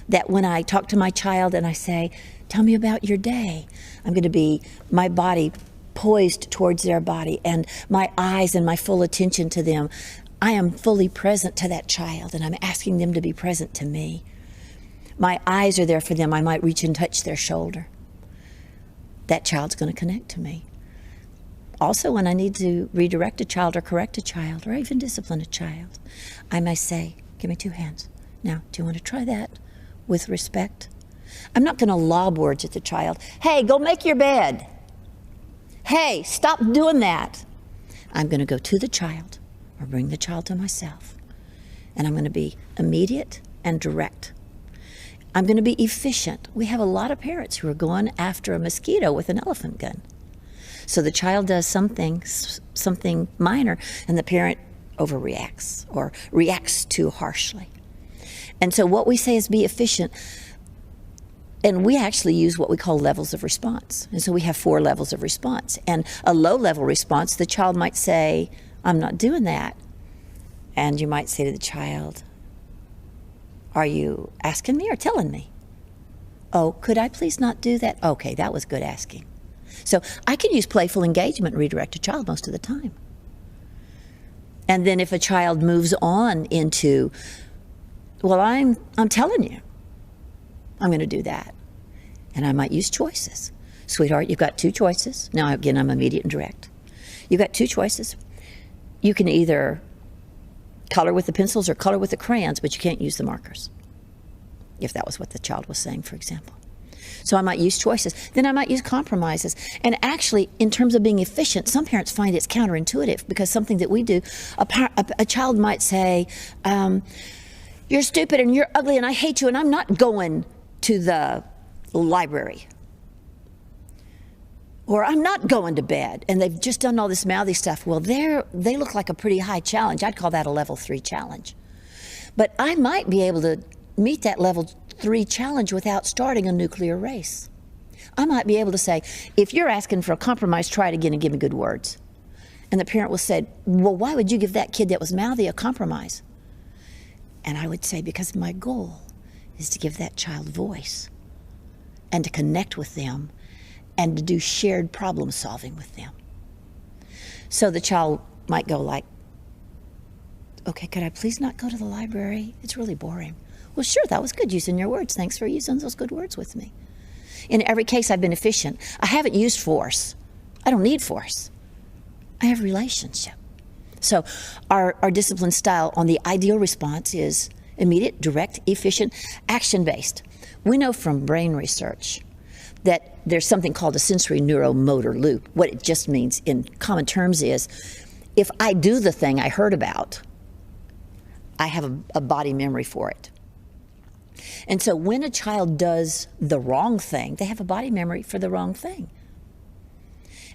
that when I talk to my child and I say, tell me about your day, I'm going to be my body poised towards their body and my eyes and my full attention to them. I am fully present to that child and I'm asking them to be present to me. My eyes are there for them. I might reach and touch their shoulder. That child's going to connect to me. Also, when I need to redirect a child or correct a child or even discipline a child, I may say, give me 2 hands. Now, do you want to try that with respect? I'm not going to lob words at the child. Hey, go make your bed. Hey, stop doing that. I'm going to go to the child or bring the child to myself. And I'm going to be immediate and direct. I'm going to be efficient. We have a lot of parents who are going after a mosquito with an elephant gun. So the child does something minor, and the parent overreacts or reacts too harshly. And so what we say is be efficient, and we actually use what we call levels of response. And so we have 4 levels of response. And a low-level response, the child might say, I'm not doing that. And you might say to the child, are you asking me or telling me? Oh, could I please not do that? Okay, that was good asking. So I can use playful engagement and redirect a child most of the time. And then if a child moves on into, well, I'm telling you, I'm going to do that. And I might use choices. Sweetheart, you've got 2 choices. Now, again, I'm immediate and direct. You've got 2 choices. You can either color with the pencils or color with the crayons, but you can't use the markers, if that was what the child was saying, for example. So I might use choices. Then I might use compromises. And actually, in terms of being efficient, some parents find it's counterintuitive because something that we do, a child might say, you're stupid and you're ugly and I hate you and I'm not going to the library. Or I'm not going to bed, and they've just done all this mouthy stuff. Well, they look like a pretty high challenge. I'd call that a level 3 challenge. But I might be able to meet that level 3 challenge without starting a nuclear race. I might be able to say, if you're asking for a compromise, try it again and give me good words. And the parent will say, well, why would you give that kid that was mouthy a compromise? And I would say, because my goal is to give that child voice and to connect with them and to do shared problem solving with them. So the child might go like, okay, could I please not go to the library? It's really boring. Well, sure, that was good using your words. Thanks for using those good words with me. In every case, I've been efficient. I haven't used force. I don't need force. I have relationship. So our discipline style on the ideal response is immediate, direct, efficient, action-based. We know from brain research that there's something called a sensory neuromotor loop. What it just means in common terms is, if I do the thing I heard about, I have a body memory for it. And so when a child does the wrong thing, they have a body memory for the wrong thing.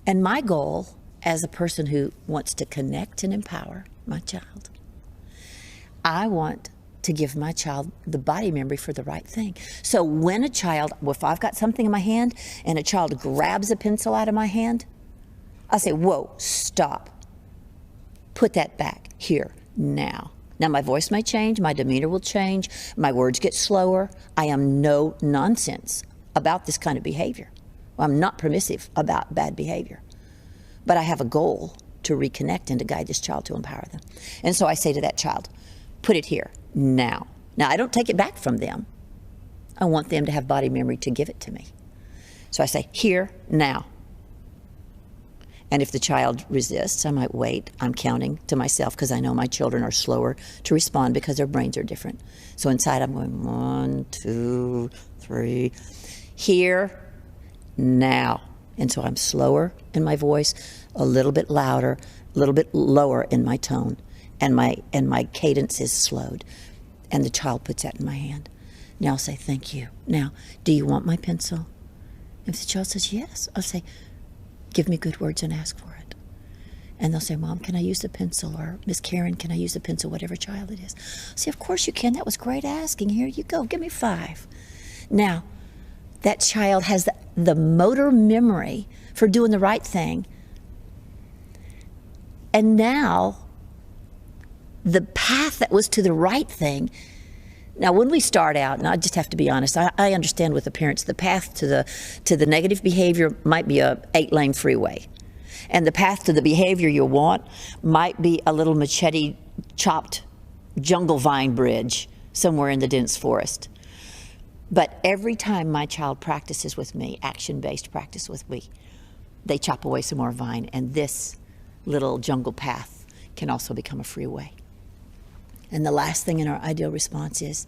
And my goal as a person who wants to connect and empower my child, I want to give my child the body memory for the right thing. So when a child, if I've got something in my hand and a child grabs a pencil out of my hand, I say, whoa, stop. Put that back here, now. Now my voice may change, my demeanor will change, my words get slower. I am no nonsense about this kind of behavior. I'm not permissive about bad behavior. But I have a goal to reconnect and to guide this child to empower them. And so I say to that child, put it here, now. Now I don't take it back from them. I want them to have body memory to give it to me. So I say, here, now. And if the child resists, I might wait. I'm counting to myself because I know my children are slower to respond because their brains are different. So inside I'm going 1, 2, 3. Here, now. And so I'm slower in my voice, a little bit louder, a little bit lower in my tone, and my cadence is slowed. And the child puts that in my hand. Now I'll say, thank you. Now, do you want my pencil? If the child says yes, I'll say, give me good words and ask for it. And they'll say, Mom, can I use the pencil? Or Miss Karen, can I use the pencil? Whatever child it is. I'll say, of course you can. That was great asking. Here you go. Give me 5. Now, that child has the motor memory for doing the right thing. And now, the path that was to the right thing. Now, when we start out, and I just have to be honest, I understand with the parents, the path to the negative behavior might be a 8-lane freeway. And the path to the behavior you want might be a little machete-chopped jungle vine bridge somewhere in the dense forest. But every time my child practices with me, action-based practice with me, they chop away some more vine, and this little jungle path can also become a freeway. And the last thing in our ideal response is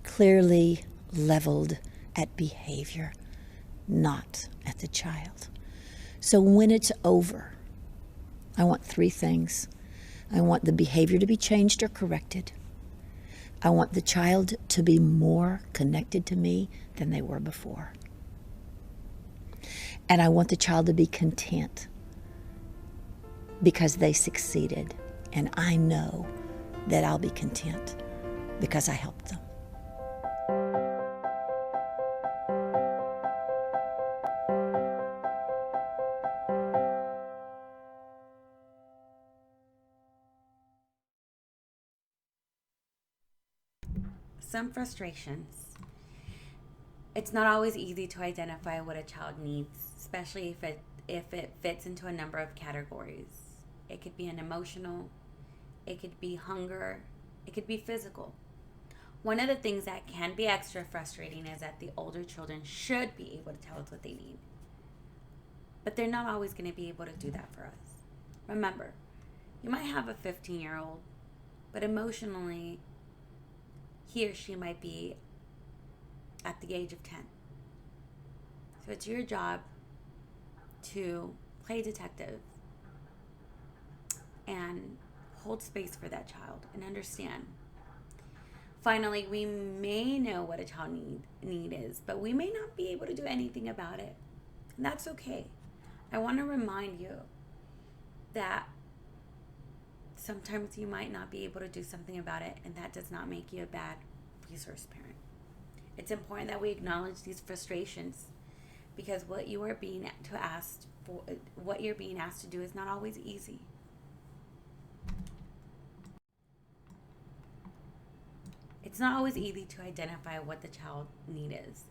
clearly leveled at behavior, not at the child. So when it's over, I want 3 things. I want the behavior to be changed or corrected. I want the child to be more connected to me than they were before. And I want the child to be content because they succeeded. And I know that I'll be content because I helped them. Some frustrations. It's not always easy to identify what a child needs, especially if it fits into a number of categories. It could be an emotional, it could be hunger, it could be physical. One of the things that can be extra frustrating is that the older children should be able to tell us what they need. But they're not always going to be able to do that for us. Remember, you might have a 15-year-old, but emotionally, he or she might be at the age of 10. So it's your job to play detective and hold space for that child and understand. Finally, we may know what a child need is, but we may not be able to do anything about it. And that's okay. I want to remind you that sometimes you might not be able to do something about it, and that does not make you a bad resource parent. It's important that we acknowledge these frustrations because what you're being asked to do is not always easy. It's not always easy to identify what the child need is.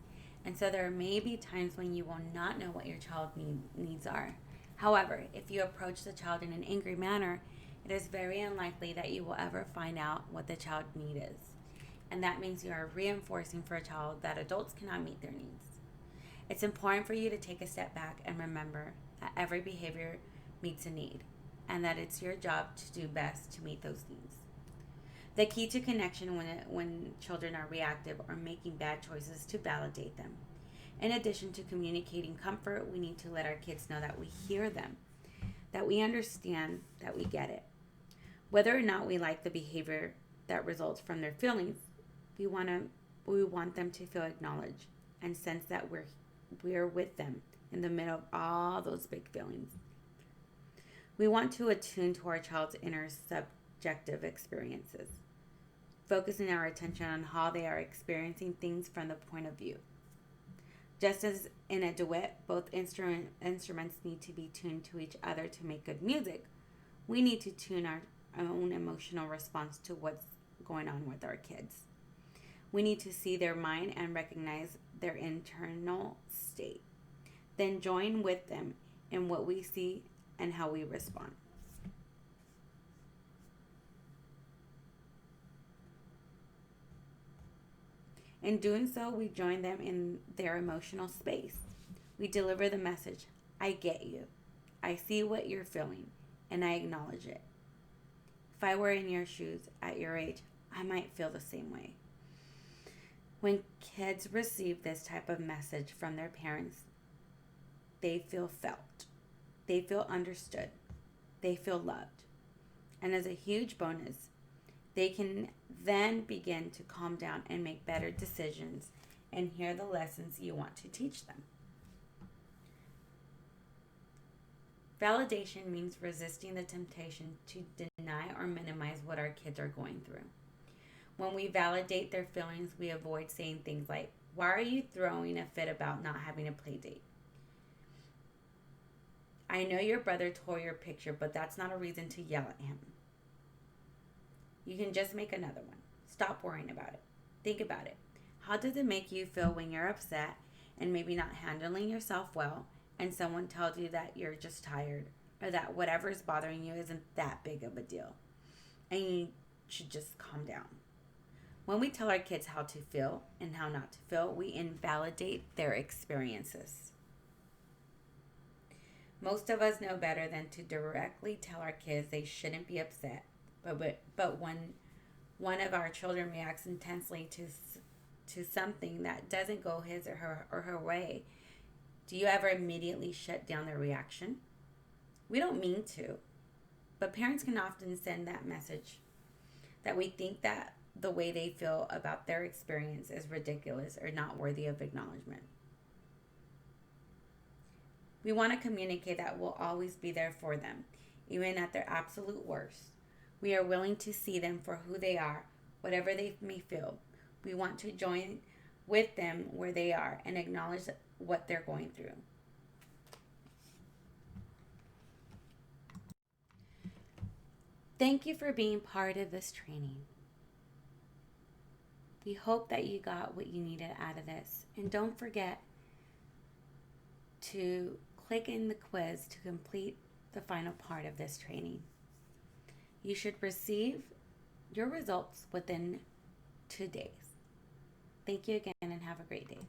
And so there may be times when you will not know what your child needs are. However, if you approach the child in an angry manner, it is very unlikely that you will ever find out what the child need is. And that means you are reinforcing for a child that adults cannot meet their needs. It's important for you to take a step back and remember that every behavior meets a need and that it's your job to do best to meet those needs. The key to connection when children are reactive or making bad choices to validate them. In addition to communicating comfort, we need to let our kids know that we hear them, that we understand, that we get it. Whether or not we like the behavior that results from their feelings, we want them to feel acknowledged and sense that we're with them in the middle of all those big feelings. We want to attune to our child's inner subjective experiences, focusing our attention on how they are experiencing things from the point of view. Just as in a duet, both instruments need to be tuned to each other to make good music, we need to tune our own emotional response to what's going on with our kids. We need to see their mind and recognize their internal state, then join with them in what we see and how we respond. In doing so, we join them in their emotional space. We deliver the message, I get you. I see what you're feeling, and I acknowledge it. If I were in your shoes at your age, I might feel the same way. When kids receive this type of message from their parents, they feel felt. They feel understood. They feel loved. And as a huge bonus, they can then begin to calm down and make better decisions and hear the lessons you want to teach them. Validation means resisting the temptation to deny or minimize what our kids are going through. When we validate their feelings, we avoid saying things like, why are you throwing a fit about not having a play date? I know your brother tore your picture, but that's not a reason to yell at him. You can just make another one. Stop worrying about it. Think about it. How does it make you feel when you're upset and maybe not handling yourself well and someone tells you that you're just tired or that whatever's bothering you isn't that big of a deal and you should just calm down? When we tell our kids how to feel and how not to feel, we invalidate their experiences. Most of us know better than to directly tell our kids they shouldn't be upset. But when one of our children reacts intensely to something that doesn't go his or her way, do you ever immediately shut down their reaction? We don't mean to, but parents can often send that message that we think that the way they feel about their experience is ridiculous or not worthy of acknowledgement. We want to communicate that we'll always be there for them, even at their absolute worst. We are willing to see them for who they are, whatever they may feel. We want to join with them where they are and acknowledge what they're going through. Thank you for being part of this training. We hope that you got what you needed out of this. And don't forget to click in the quiz to complete the final part of this training. You should receive your results within 2 days. Thank you again and have a great day.